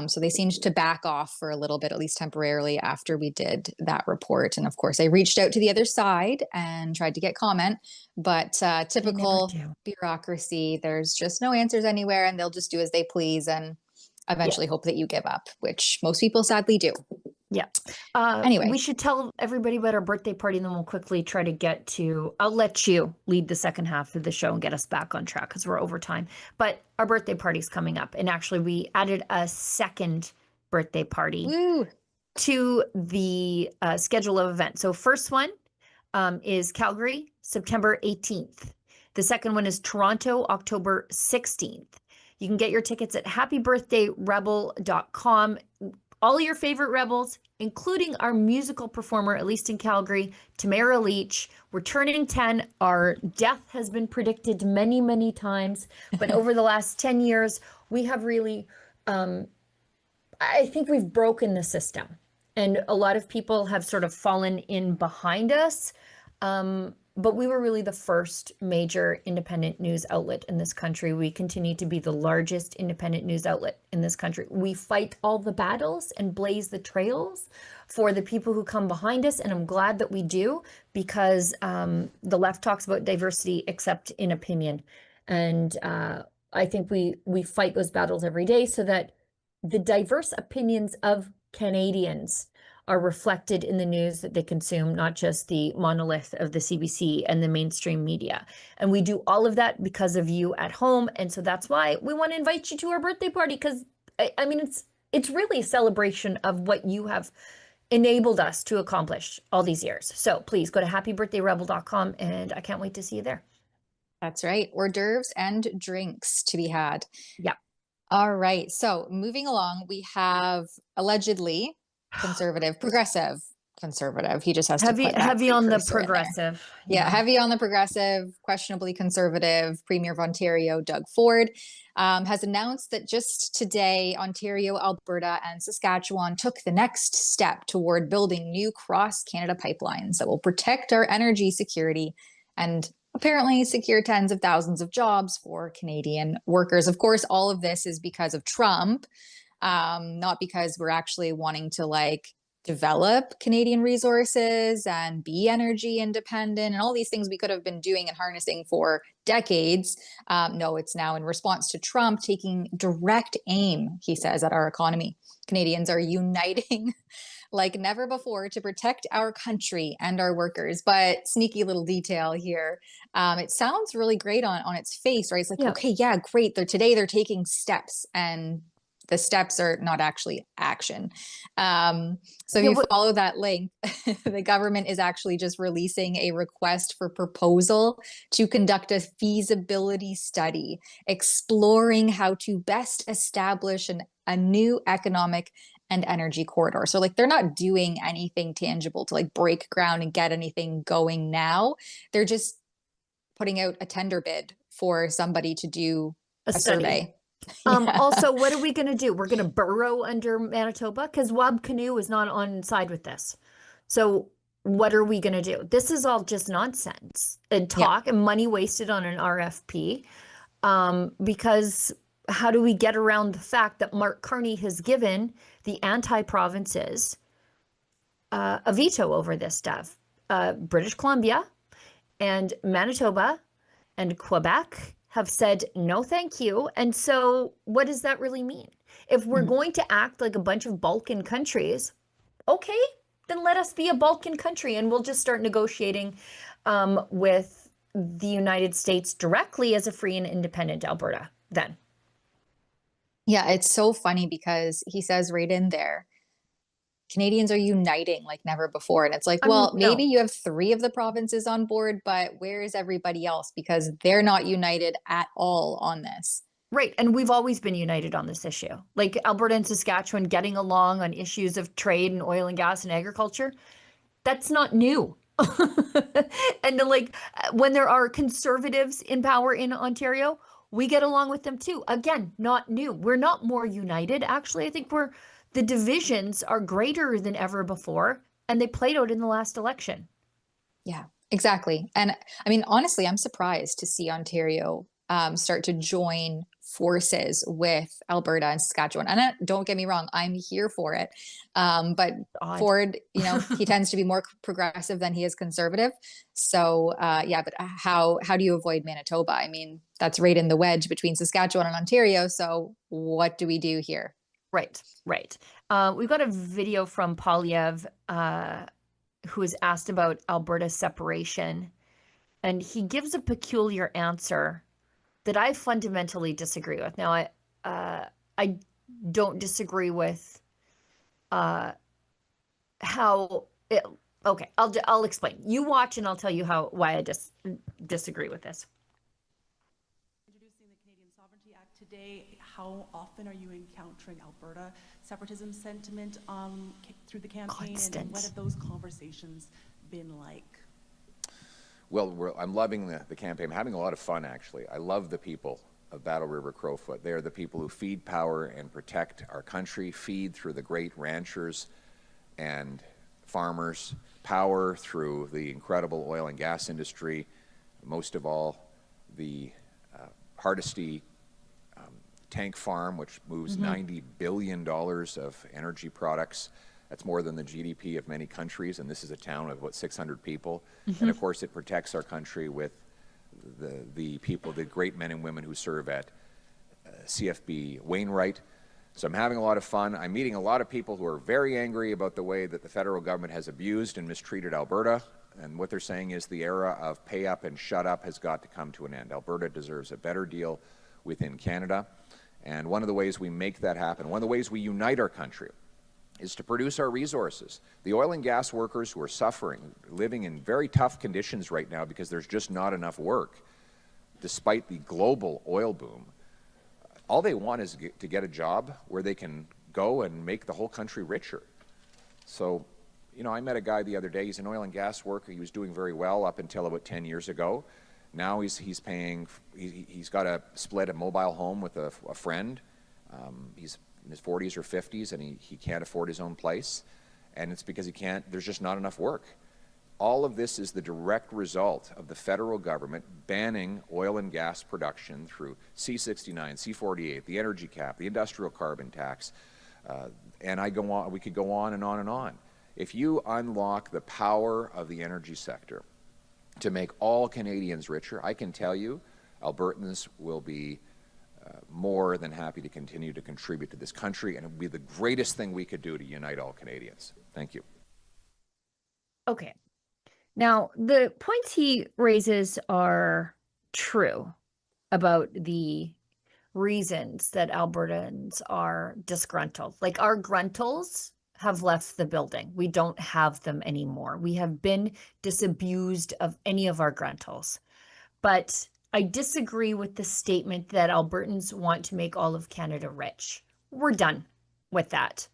So they seemed to back off for a little bit, at least temporarily, after we did that report. And of course, I reached out to the other side and tried to get comment, but typical bureaucracy, there's just no answers anywhere, and they'll just do as they please and eventually hope that you give up, which most people sadly do. Yeah. Anyway, we should tell everybody about our birthday party, and then we'll quickly try to get to, I'll let you lead the second half of the show and get us back on track because we're over time. But our birthday party's coming up. And actually, we added a second birthday party to the schedule of events. So first one is Calgary, September 18th. The second one is Toronto, October 16th. You can get your tickets at happybirthdayrebel.com. All your favorite rebels, including our musical performer, at least in Calgary, Tamara Leach. We're turning 10. Our death has been predicted many, many times. But over the last 10 years, we have really, I think we've broken the system. And a lot of people have sort of fallen in behind us. But we were really the first major independent news outlet in this country. We continue to be the largest independent news outlet in this country. We fight all the battles and blaze the trails for the people who come behind us. And I'm glad that we do, because the left talks about diversity except in opinion. And I think we fight those battles every day so that the diverse opinions of Canadians are reflected in the news that they consume, not just the monolith of the CBC and the mainstream media. And we do all of that because of you at home. And so that's why we want to invite you to our birthday party, because I mean, it's really a celebration of what you have enabled us to accomplish all these years. So please go to happybirthdayrebel.com, and I can't wait to see you there. That's right. Hors d'oeuvres and drinks to be had. Yeah. All right. So moving along, we have allegedly progressive conservative. He just has to put heavy on the progressive. Yeah, heavy on the progressive, questionably conservative. Premier of Ontario, Doug Ford, has announced that just today, Ontario, Alberta, and Saskatchewan took the next step toward building new cross-Canada pipelines that will protect our energy security and apparently secure tens of thousands of jobs for Canadian workers. Of course, all of this is because of Trump. Not because we're actually wanting to develop Canadian resources and be energy independent and all these things we could have been doing and harnessing for decades. No, it's now in response to Trump taking direct aim, he says, at our economy. Canadians are uniting like never before to protect our country and our workers. But sneaky little detail here. It sounds really great on its face, right? It's like, okay, yeah, great. Today they're taking steps, and the steps are not actually action. So if you follow that link, the government is actually just releasing a request for proposal to conduct a feasibility study exploring how to best establish a new economic and energy corridor. So they're not doing anything tangible to break ground and get anything going now. They're just putting out a tender bid for somebody to do a survey. Also, what are we going to do? We're going to burrow under Manitoba, because Wab Canoe is not on side with this. So what are we going to do? This is all just nonsense and talk and money wasted on an RFP. Because how do we get around the fact that Mark Carney has given the anti-provinces a veto over this stuff? British Columbia and Manitoba and Quebec have said, no, thank you. And so what does that really mean? If we're going to act like a bunch of Balkan countries, okay, then let us be a Balkan country, and we'll just start negotiating with the United States directly as a free and independent Alberta then. Yeah, it's so funny because he says right in there, Canadians are uniting like never before. And it's like, well, maybe you have 3 of the provinces on board, but where is everybody else? Because they're not united at all on this. Right. And we've always been united on this issue. Like Alberta and Saskatchewan getting along on issues of trade and oil and gas and agriculture. That's not new. And when there are conservatives in power in Ontario, we get along with them too. Again, not new. We're not more united. Actually, I think the divisions are greater than ever before, and they played out in the last election. Yeah, exactly. And I mean, honestly, I'm surprised to see Ontario start to join forces with Alberta and Saskatchewan. And don't get me wrong, I'm here for it. But Odd. Ford, you know, he tends to be more progressive than he is conservative. So yeah, but how do you avoid Manitoba? I mean, that's right in the wedge between Saskatchewan and Ontario. So what do we do here? Right, right. We've got a video from Poilievre, who is asked about Alberta separation, and he gives a peculiar answer that I fundamentally disagree with. Now, I don't disagree with how it. Okay, I'll explain. You watch, and I'll tell you why I disagree with this. Introducing the Canadian Sovereignty Act today, how often are you encountering Alberta separatism sentiment through the campaign, Constant. and what have those conversations been like? Well, I'm loving the campaign. I'm having a lot of fun, actually. I love the people of Battle River Crowfoot. They are the people who feed power and protect our country, feed through the great ranchers and farmers, power through the incredible oil and gas industry, most of all the Hardisty tank farm, which moves $90 billion of energy products. That's more than the GDP of many countries, and this is a town of about 600 people. And of course, it protects our country with the people, the great men and women who serve at CFB Wainwright. So I'm having a lot of fun. I'm meeting a lot of people who are very angry about the way that the federal government has abused and mistreated Alberta. And what they're saying is the era of pay up and shut up has got to come to an end. Alberta deserves a better deal within Canada. And one of the ways we make that happen, one of the ways we unite our country, is to produce our resources. The oil and gas workers who are suffering, living in very tough conditions right now because there's just not enough work, despite the global oil boom, all they want is to get a job where they can go and make the whole country richer. So, you know, I met a guy the other day, he's an oil and gas worker, he was doing very well up until about 10 years ago. Now he's got to split a mobile home with a friend. He's in his 40s or 50s, and he can't afford his own place, and it's because there's just not enough work. All of this is the direct result of the federal government banning oil and gas production through C-69, C-48, the energy cap, the industrial carbon tax, and we could go on and on and on. If you unlock the power of the energy sector to make all Canadians richer, I can tell you Albertans will be more than happy to continue to contribute to this country, and it would be the greatest thing we could do to unite all Canadians. Thank you. Okay. Now, the points he raises are true about the reasons that Albertans are disgruntled. Like, our gruntles have left the building. We don't have them anymore. We have been disabused of any of our gruntles. But I disagree with the statement that Albertans want to make all of Canada rich. We're done with that.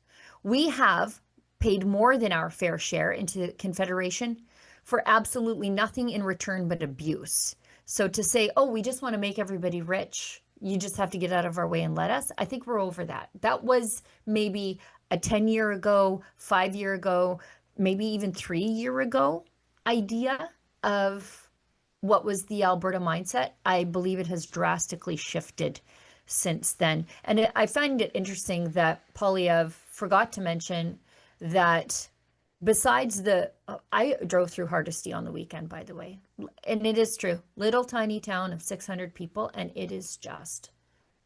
We have paid more than our fair share into the Confederation for absolutely nothing in return but abuse. So to say, oh, we just want to make everybody rich, you just have to get out of our way and let us, I think we're over that. That was maybe a 10-year ago, 5-year ago, maybe even 3-year ago idea of what was the Alberta mindset. I believe it has drastically shifted since then. And I find it interesting that Poilievre forgot to mention that besides I drove through Hardisty on the weekend, by the way, and it is true, little tiny town of 600 people, and it is just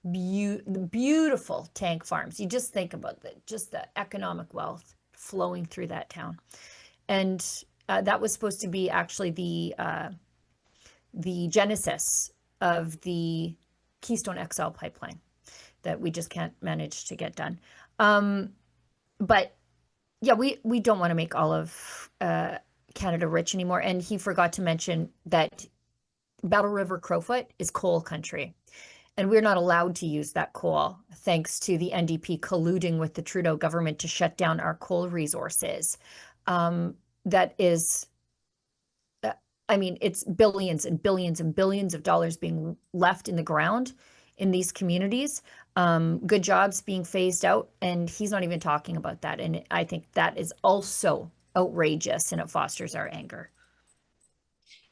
beautiful tank farms. You just think about just the economic wealth flowing through that town. And that was supposed to be actually the genesis of the Keystone XL pipeline that we just can't manage to get done. But yeah, we don't want to make all of Canada rich anymore. And he forgot to mention that Battle River Crowfoot is coal country. And we're not allowed to use that coal, thanks to the NDP colluding with the Trudeau government to shut down our coal resources. That is, I mean, it's billions and billions and billions of dollars being left in the ground in these communities. Good jobs being phased out, and he's not even talking about that. And I think that is also outrageous, and it fosters our anger.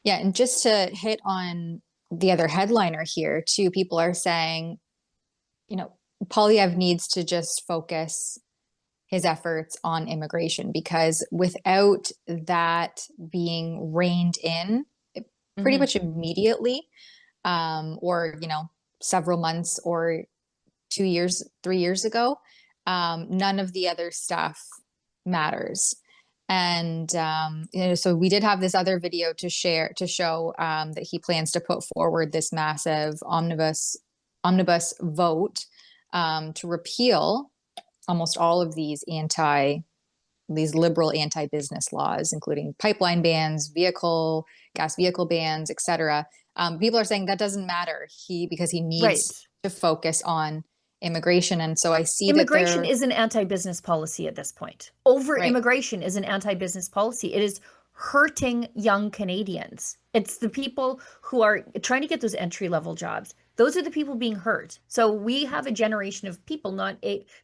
Yeah, and just to hit on the other headliner here too, people are saying, you know, Poilievre needs to just focus his efforts on immigration, because without that being reined in pretty much immediately, or, you know, several months or 2 years, 3 years ago, none of the other stuff matters. And you know, so we did have this other video to share to show that he plans to put forward this massive omnibus vote to repeal almost all of these liberal anti-business laws, including pipeline bans, gas vehicle bans, etc. People are saying that doesn't matter because he needs to focus on immigration. And so I see immigration is an anti-business policy at this point. Immigration is an anti-business policy. It is hurting young Canadians. It's the people who are trying to get those entry-level jobs. Those are the people being hurt. So we have a generation of people not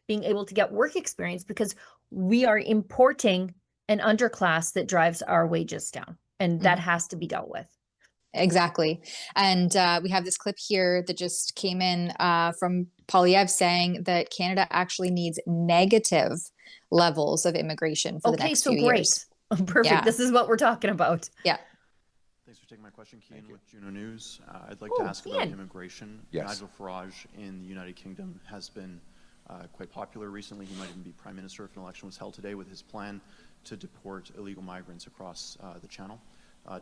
being able to get work experience because we are importing an underclass that drives our wages down. And that has to be dealt with. Exactly. And we have this clip here that just came in from Poilievre saying that Canada actually needs negative levels of immigration for the next few years. Perfect. Yeah. This is what we're talking about. Yeah. Thanks for taking my question, Cian with Juno News. I'd like to ask about immigration. Yes. Nigel Farage in the United Kingdom has been quite popular recently. He might even be Prime Minister if an election was held today, with his plan to deport illegal migrants across the Channel.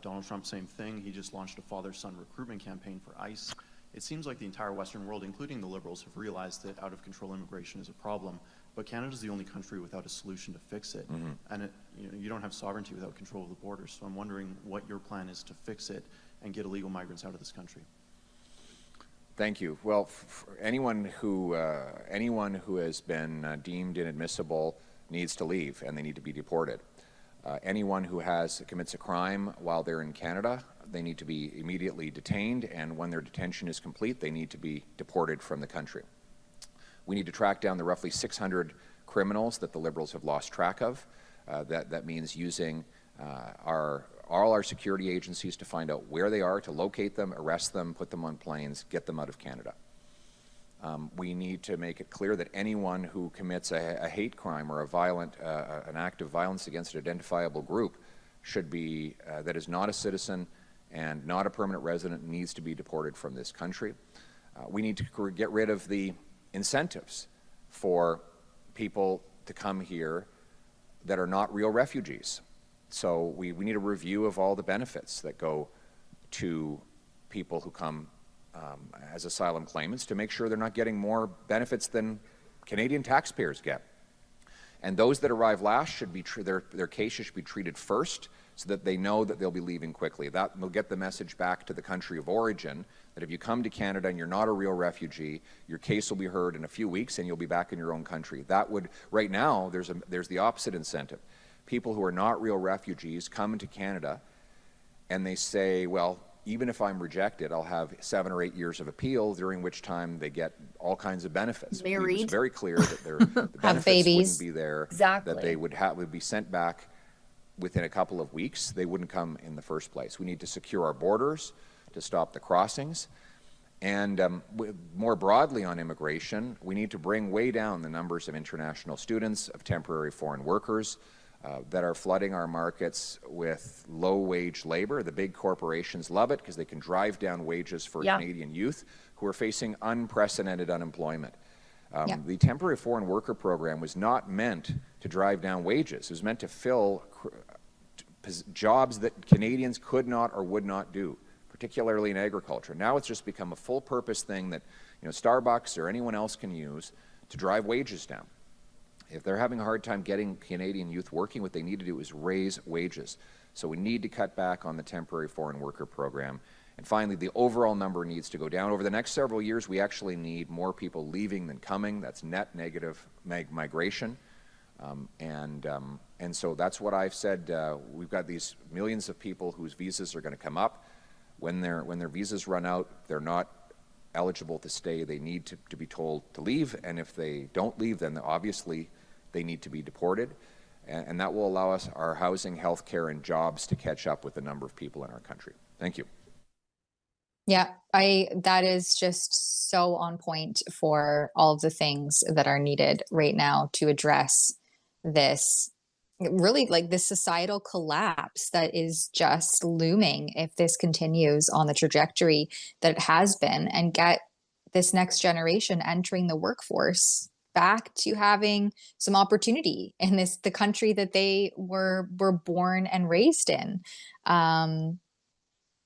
Donald Trump, same thing. He just launched a father-son recruitment campaign for ICE. It seems like the entire Western world, including the Liberals, have realized that out-of-control immigration is a problem, but Canada's the only country without a solution to fix it. And you don't have sovereignty without control of the borders. So I'm wondering what your plan is to fix it and get illegal migrants out of this country. Thank you. Well, for anyone who has been deemed inadmissible needs to leave, and they need to be deported. Anyone who commits a crime while they're in Canada, they need to be immediately detained, and when their detention is complete, they need to be deported from the country. We need to track down the roughly 600 criminals that the Liberals have lost track of. That means using all our security agencies to find out where they are, to locate them, arrest them, put them on planes, get them out of Canada. We need to make it clear that anyone who commits a hate crime or an act of violence against an identifiable group should be, that is not a citizen and not a permanent resident, needs to be deported from this country. We need to get rid of the incentives for people to come here that are not real refugees. So we need a review of all the benefits that go to people who come as asylum claimants, to make sure they're not getting more benefits than Canadian taxpayers get. And those that arrive last should be their cases should be treated first, so that they know that they'll be leaving quickly. That will get the message back to the country of origin that if you come to Canada and you're not a real refugee, your case will be heard in a few weeks and you'll be back in your own country. That would, right now, there's the opposite incentive. People who are not real refugees come into Canada and they say, well, even if I'm rejected, I'll have 7 or 8 years of appeal, during which time they get all kinds of benefits. Married. It's very clear that the benefits wouldn't be there, exactly. that they would be sent back within a couple of weeks. They wouldn't come in the first place. We need to secure our borders to stop the crossings. And more broadly on immigration, we need to bring way down the numbers of international students, of temporary foreign workers, that are flooding our markets with low-wage labor. The big corporations love it because they can drive down wages for Canadian youth who are facing unprecedented unemployment. The temporary foreign worker program was not meant to drive down wages. It was meant to fill jobs that Canadians could not or would not do, particularly in agriculture. Now it's just become a full-purpose thing that Starbucks or anyone else can use to drive wages down. If they're having a hard time getting Canadian youth working, what they need to do is raise wages. So we need to cut back on the temporary foreign worker program. And finally, the overall number needs to go down. Over the next several years, we actually need more people leaving than coming. That's net negative migration. And so that's what I've said. We've got these millions of people whose visas are going to come up. When their visas run out, they're not eligible to stay. They need to be told to leave, and if they don't leave, then obviously they need to be deported, and that will allow us our housing, health care, and jobs to catch up with the number of people in our country. Thank you. Yeah, that is just so on point for all of the things that are needed right now to address this really like this societal collapse that is just looming if this continues on the trajectory that it has been, and get this next generation entering the workforce back to having some opportunity in the country that they were born and raised in.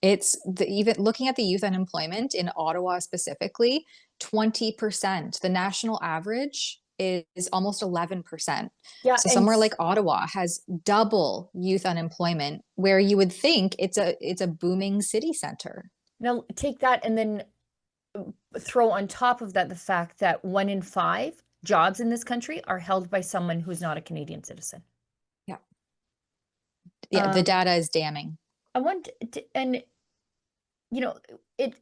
Even looking at the youth unemployment in Ottawa specifically, 20%. The national average is almost 11%. Yeah, So and somewhere like Ottawa has double youth unemployment, where you would think it's a booming city center. now take that and then throw on top of that the fact that 1 in 5 jobs in this country are held by someone who's not a Canadian citizen. Yeah. Yeah, the Um, data is damning. I want to, and you know,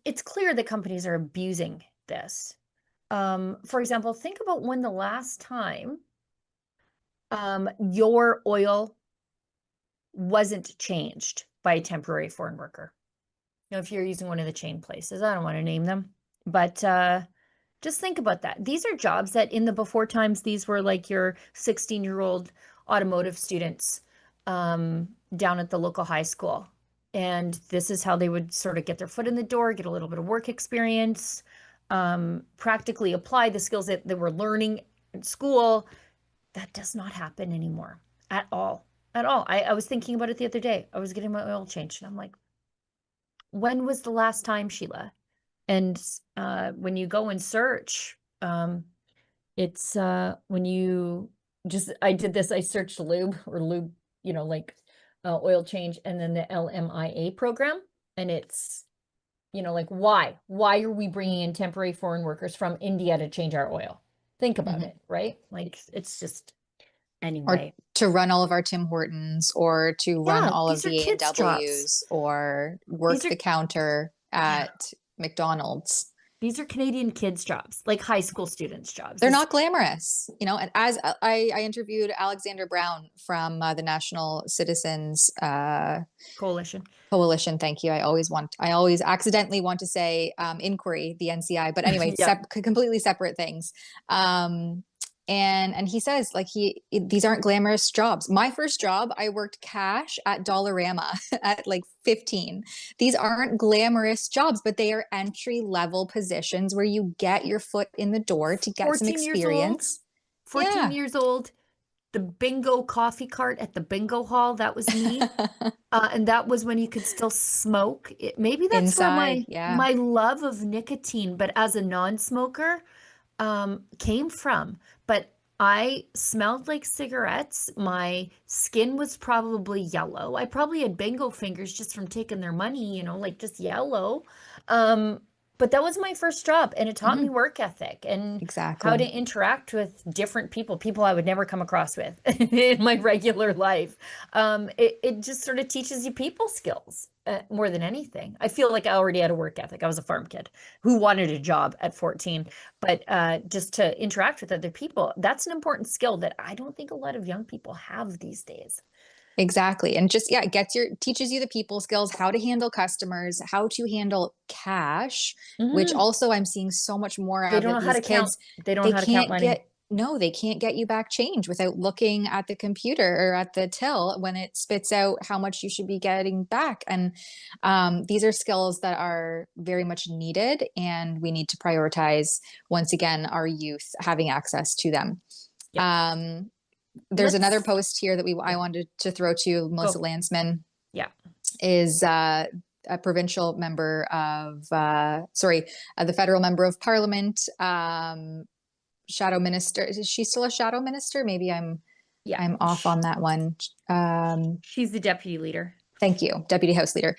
it's clear that companies are abusing this. For example, think about when the last time your oil wasn't changed by a temporary foreign worker. If you're using one of the chain places, I don't want to name them, but just think about that. These are jobs that in the before times, these were like your 16-year-old automotive students down at the local high school. And this is how they would sort of get their foot in the door, get a little bit of work experience, practically apply the skills that they were learning in school. That does not happen anymore at all. At all. I was thinking about it the other day. I was getting my oil changed, and I'm like, when was the last time, Sheila? And when you go and search, it's when you just, I did this, I searched lube or lube, like oil change, and then the LMIA program. And it's, like, why are we bringing in temporary foreign workers from India to change our oil? Think about it, right? Like, it's just, anyway. Or to run all of our Tim Hortons, or to run Yeah, all of these are the kids' jobs. A&Ws, or work the counter at McDonald's. These are Canadian kids' jobs, like high school students' jobs. They're not glamorous, and as I interviewed Alexander Brown from the National Citizens Coalition. Thank you. I always accidentally want to say Inquiry, the NCI, but anyway, Yeah. completely separate things. And he says, like, these aren't glamorous jobs. My first job, I worked cash at Dollarama at like 15. These aren't glamorous jobs, but they are entry level positions where you get your foot in the door to get some experience. 14 years old, the bingo coffee cart at the bingo hall, that was me. And that was when you could still smoke. Maybe that's Inside, where my love of nicotine, but as a non-smoker, came from. But I smelled like cigarettes. My skin was probably yellow. I probably had bingo fingers just from taking their money, like just yellow. But that was my first job, and it taught me work ethic and how to interact with different people I would never come across with in my regular life. It just sort of teaches you people skills more than anything. I feel like I already had a work ethic. I was a farm kid who wanted a job at 14, but just to interact with other people, that's an important skill that I don't think a lot of young people have these days. Exactly. And just, teaches you the people skills, how to handle customers, how to handle cash, which also I'm seeing so much more of. They don't know how to count. They don't know how to count money. They can't get you back change without looking at the computer or at the till when it spits out how much you should be getting back. And these are skills that are very much needed, and we need to prioritize, once again, our youth having access to them. Yeah. There's another post here that I wanted to throw to Melissa Landsman. Yeah. Is a provincial member of, the federal member of parliament, shadow minister. Is she still a shadow minister? Maybe I'm off on that one. She's the deputy leader. Thank you, Deputy House Leader.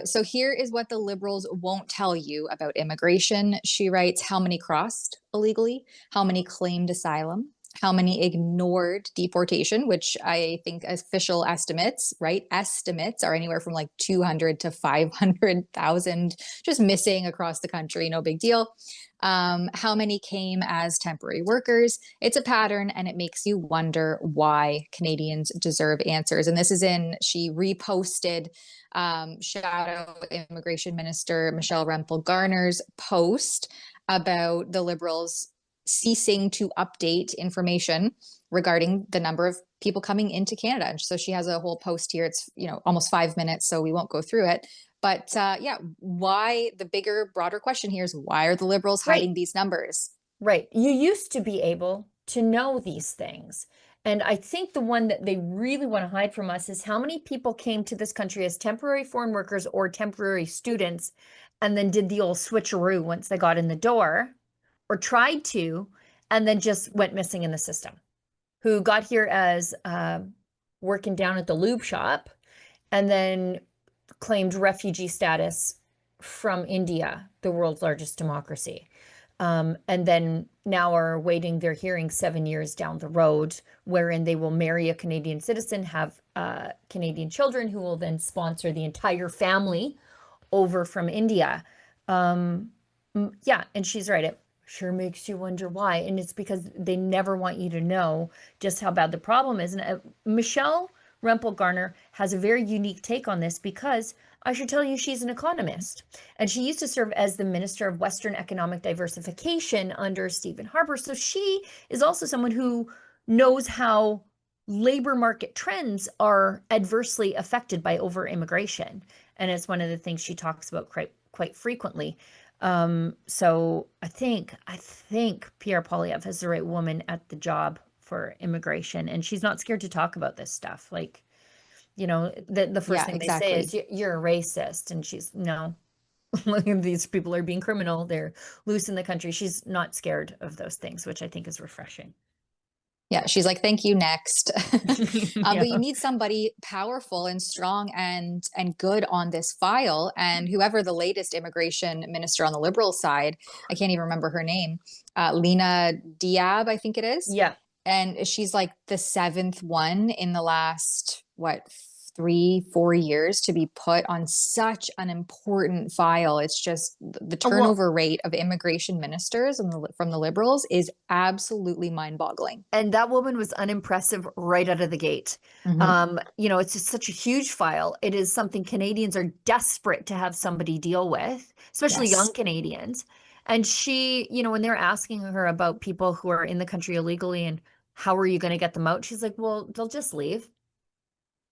So here is what the Liberals won't tell you about immigration. She writes, how many crossed illegally? How many claimed asylum? how many ignored deportation, which I think official estimates, right? Estimates are anywhere from like 200 to 500,000 just missing across the country. No big deal. How many came as temporary workers? It's a pattern, and it makes you wonder why Canadians deserve answers. And this is she reposted Shadow Immigration Minister Michelle Rempel Garner's post about the Liberals ceasing to update information regarding the number of people coming into Canada. And so she has a whole post here. It's, almost 5 minutes, so we won't go through it. But why, the bigger, broader question here is, why are the Liberals hiding these numbers? Right. You used to be able to know these things. And I think the one that they really want to hide from us is how many people came to this country as temporary foreign workers or temporary students and then did the old switcheroo once they got in the door, or tried to, and then just went missing in the system, who got here as working down at the lube shop and then claimed refugee status from India, the world's largest democracy. And then now are waiting their hearing 7 years down the road, wherein they will marry a Canadian citizen, have Canadian children who will then sponsor the entire family over from India. Yeah, and she's right. It sure makes you wonder why. And it's because they never want you to know just how bad the problem is. And Michelle Rempel Garner has a very unique take on this, because I should tell you, she's an economist, and she used to serve as the Minister of Western Economic Diversification under Stephen Harper. So she is also someone who knows how labor market trends are adversely affected by over-immigration. And it's one of the things she talks about quite frequently. So I think Pierre Poilievre is the right woman at the job for immigration, and she's not scared to talk about this stuff. Like, the first thing they say is, you're a racist. And she's, no, these people are being criminal. They're loose in the country. She's not scared of those things, which I think is refreshing. Yeah, she's like, thank you, next. Yeah. But you need somebody powerful and strong and good on this file. And whoever the latest immigration minister on the Liberal side, I can't even remember her name, Lena Diab, I think it is. Yeah. And she's like the 7th one in the last, 3-4 years to be put on such an important file. It's just the turnover rate of immigration ministers from the Liberals is absolutely mind-boggling. And that woman was unimpressive right out of the gate. It's just such a huge file. It is something Canadians are desperate to have somebody deal with, especially young Canadians. And she, when they're asking her about people who are in the country illegally and how are you going to get them out, she's like, well, they'll just leave.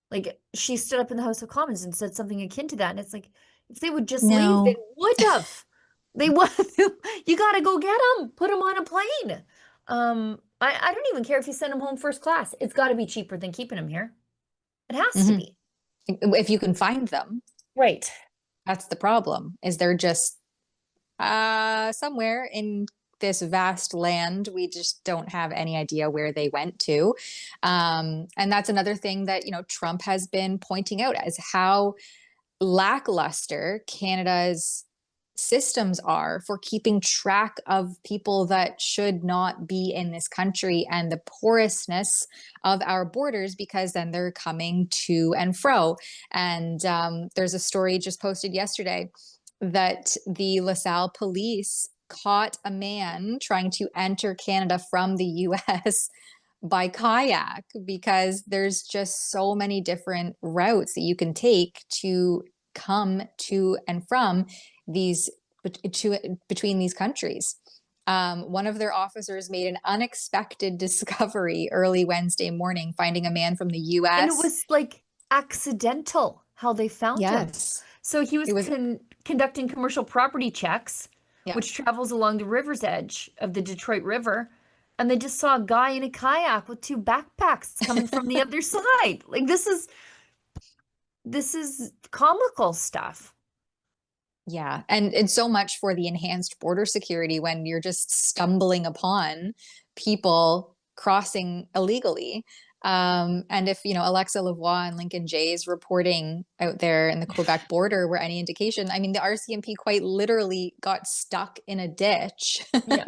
Like, she stood up in the House of Commons and said something akin to that. And it's like, if they would just leave, they would have. They would. You got to go get them. Put them on a plane. I don't even care if you send them home first class. It's got to be cheaper than keeping them here. It has to be. If you can find them. Right. That's the problem, is they're just somewhere in this vast land. We just don't have any idea where they went to. And that's another thing that, Trump has been pointing out, as how lackluster Canada's systems are for keeping track of people that should not be in this country, and the porousness of our borders, because then they're coming to and fro. And there's a story just posted yesterday that the LaSalle police caught a man trying to enter Canada from the US by kayak, because there's just so many different routes that you can take to come to and from between these countries. One of their officers made an unexpected discovery early Wednesday morning, finding a man from the US. And it was like accidental how they found him. So he was conducting commercial property checks, which travels along the river's edge of the Detroit River. And they just saw a guy in a kayak with 2 backpacks coming from the other side. Like, this is comical stuff. Yeah. And so much for the enhanced border security, when you're just stumbling upon people crossing illegally. And if, Alexa Lavoie and Lincoln Jay's reporting out there in the Quebec border were any indication, I mean, the RCMP quite literally got stuck in a ditch Yeah.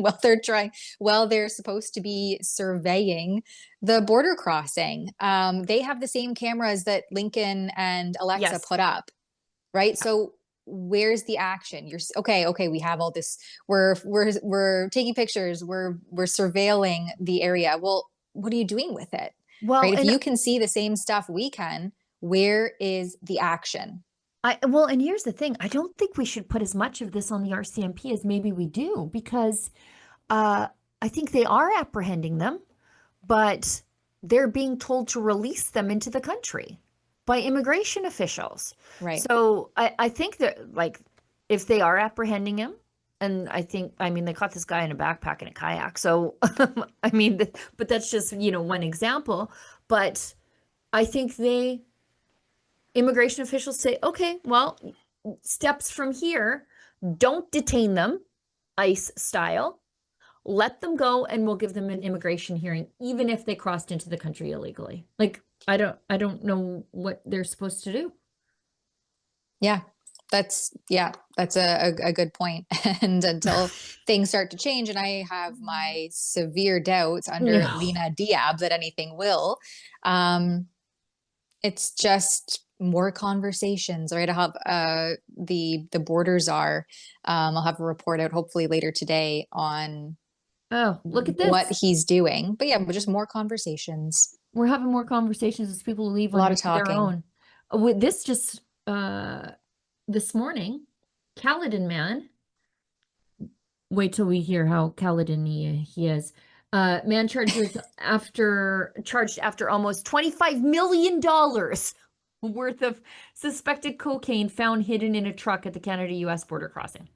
while they're supposed to be surveying the border crossing. They have the same cameras that Lincoln and Alexa Yes. put up, right? So where's the action? Okay, we have all this, we're taking pictures, we're surveilling the area. Well, what are you doing with it? Well, Right? If and you can see the same stuff we can, where is the action? and here's the thing. I don't think we should put as much of this on the RCMP as maybe we do, because I think they are apprehending them, but they're being told to release them into the country by immigration officials. Right. So I think that, like, if they are apprehending him, and I mean, they caught this guy in a backpack in a kayak. So, I mean, but that's just, one example. But I think immigration officials say, okay, well, steps from here, don't detain them, ICE style. Let them go, and we'll give them an immigration hearing, even if they crossed into the country illegally. Like, I don't know what they're supposed to do. Yeah, that's a good point. And until things start to change, and I have my severe doubts under Lena Diab that anything will, it's just more conversations, right? I'll have the border czar. I'll have a report out hopefully later today on look at this, what he's doing. But yeah, but just more conversations. We're having more conversations as people leave A lot on of their talking. own. With this, just this morning, Caledon man. Wait till we hear how Caledon he is. Man charged after almost $25 million worth of suspected cocaine found hidden in a truck at the Canada-US border crossing.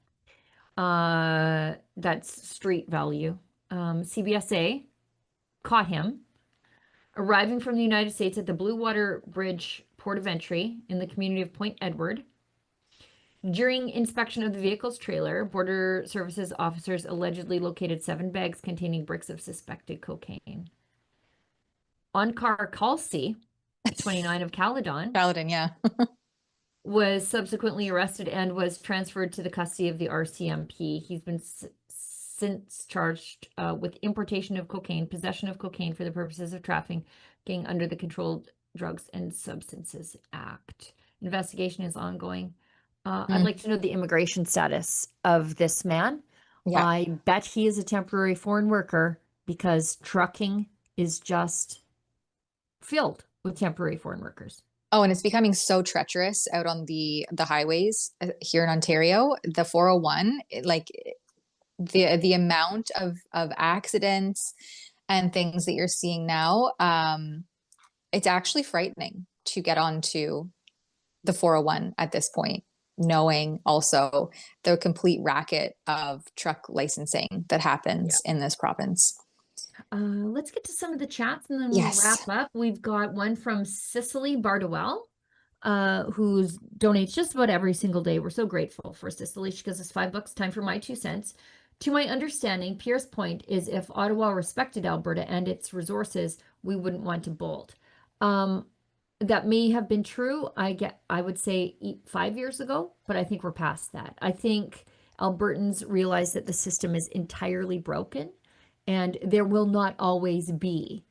That's street value. CBSA caught him arriving from the United States at the Blue Water Bridge port of entry in the community of Point Edward. During inspection of the vehicle's trailer, Border Services officers allegedly located 7 bags containing bricks of suspected cocaine. Onkar Kalsi, 29 of Caledon, Yeah. was subsequently arrested and was transferred to the custody of the RCMP. He's been since charged with importation of cocaine, possession of cocaine for the purposes of trafficking under the Controlled Drugs and Substances Act. Investigation is ongoing. I'd like to know the immigration status of this man. Yeah. I bet he is a temporary foreign worker, because trucking is just filled with temporary foreign workers. Oh, and it's becoming so treacherous out on the highways here in Ontario. The 401, like the amount of accidents and things that you're seeing now, it's actually frightening to get onto the 401 at this point, knowing also the complete racket of truck licensing that happens in this province. Let's get to some of the chats and then Yes. we'll wrap up. We've got one from Cicely Bardowell, who donates just about every single day. We're so grateful for Cicely. She gives us $5. Time for my 2 cents. To my understanding, Pierre's point is if Ottawa respected Alberta and its resources, we wouldn't want to bolt. That may have been true, I would say 5 years ago, but I think we're past that. I think Albertans realize that the system is entirely broken, and there will not always be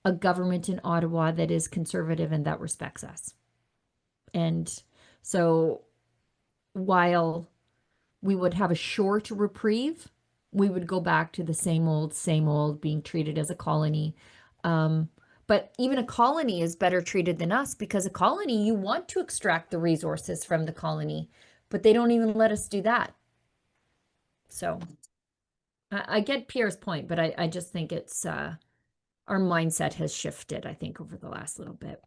a government in Ottawa that is conservative and that respects us. And so while we would have a short reprieve, we would go back to the same old, being treated as a colony. But even a colony is better treated than us, because a colony, you want to extract the resources from the colony, but they don't even let us do that. So I get Pierre's point, but I just think it's our mindset has shifted, I think, over the last little bit.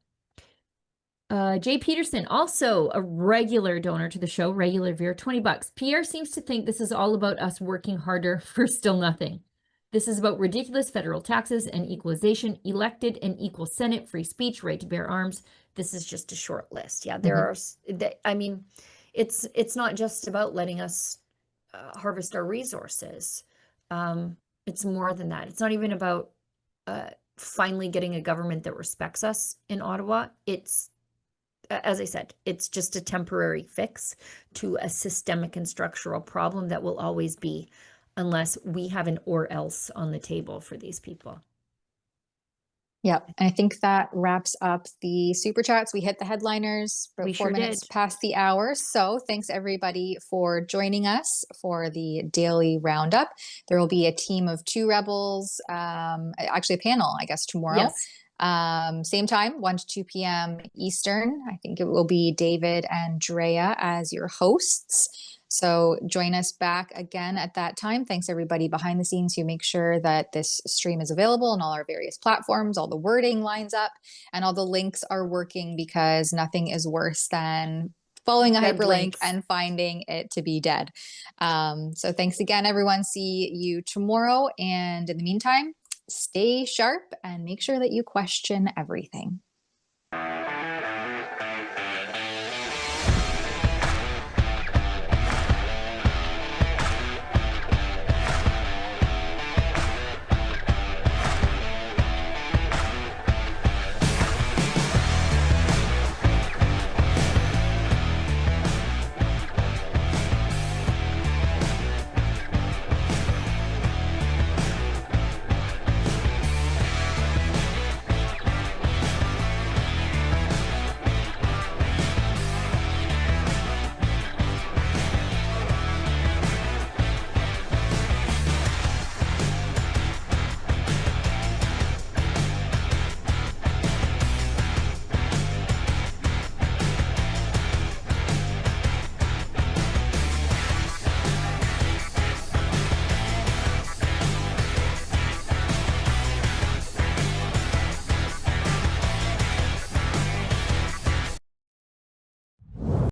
Jay Peterson, also a regular donor to the show, regular viewer, $20. Pierre seems to think this is all about us working harder for still nothing. This is about ridiculous federal taxes and equalization, elected and equal Senate, free speech, right to bear arms. This is just a short list. Yeah, there are, I mean, it's not just about letting us harvest our resources. It's more than that. It's not even about finally getting a government that respects us in Ottawa. It's, as I said, it's just a temporary fix to a systemic and structural problem that will always be, unless we have an or else on the table for these people. Yep. And I think that wraps up the super chats. We hit the headliners about We 4 sure minutes did. past the hour. So thanks everybody for joining us for the daily roundup. There will be a team of 2 rebels, actually a panel, I guess, tomorrow. Yes. Same time, 1 to 2 p.m. Eastern. I think it will be David and Drea as your hosts. So join us back again at that time. Thanks everybody behind the scenes who make sure that this stream is available on all our various platforms, all the wording lines up, and all the links are working, because nothing is worse than following a Dead hyperlink links. and finding it to be dead. So thanks again, everyone. See you tomorrow. And in the meantime, stay sharp and make sure that you question everything.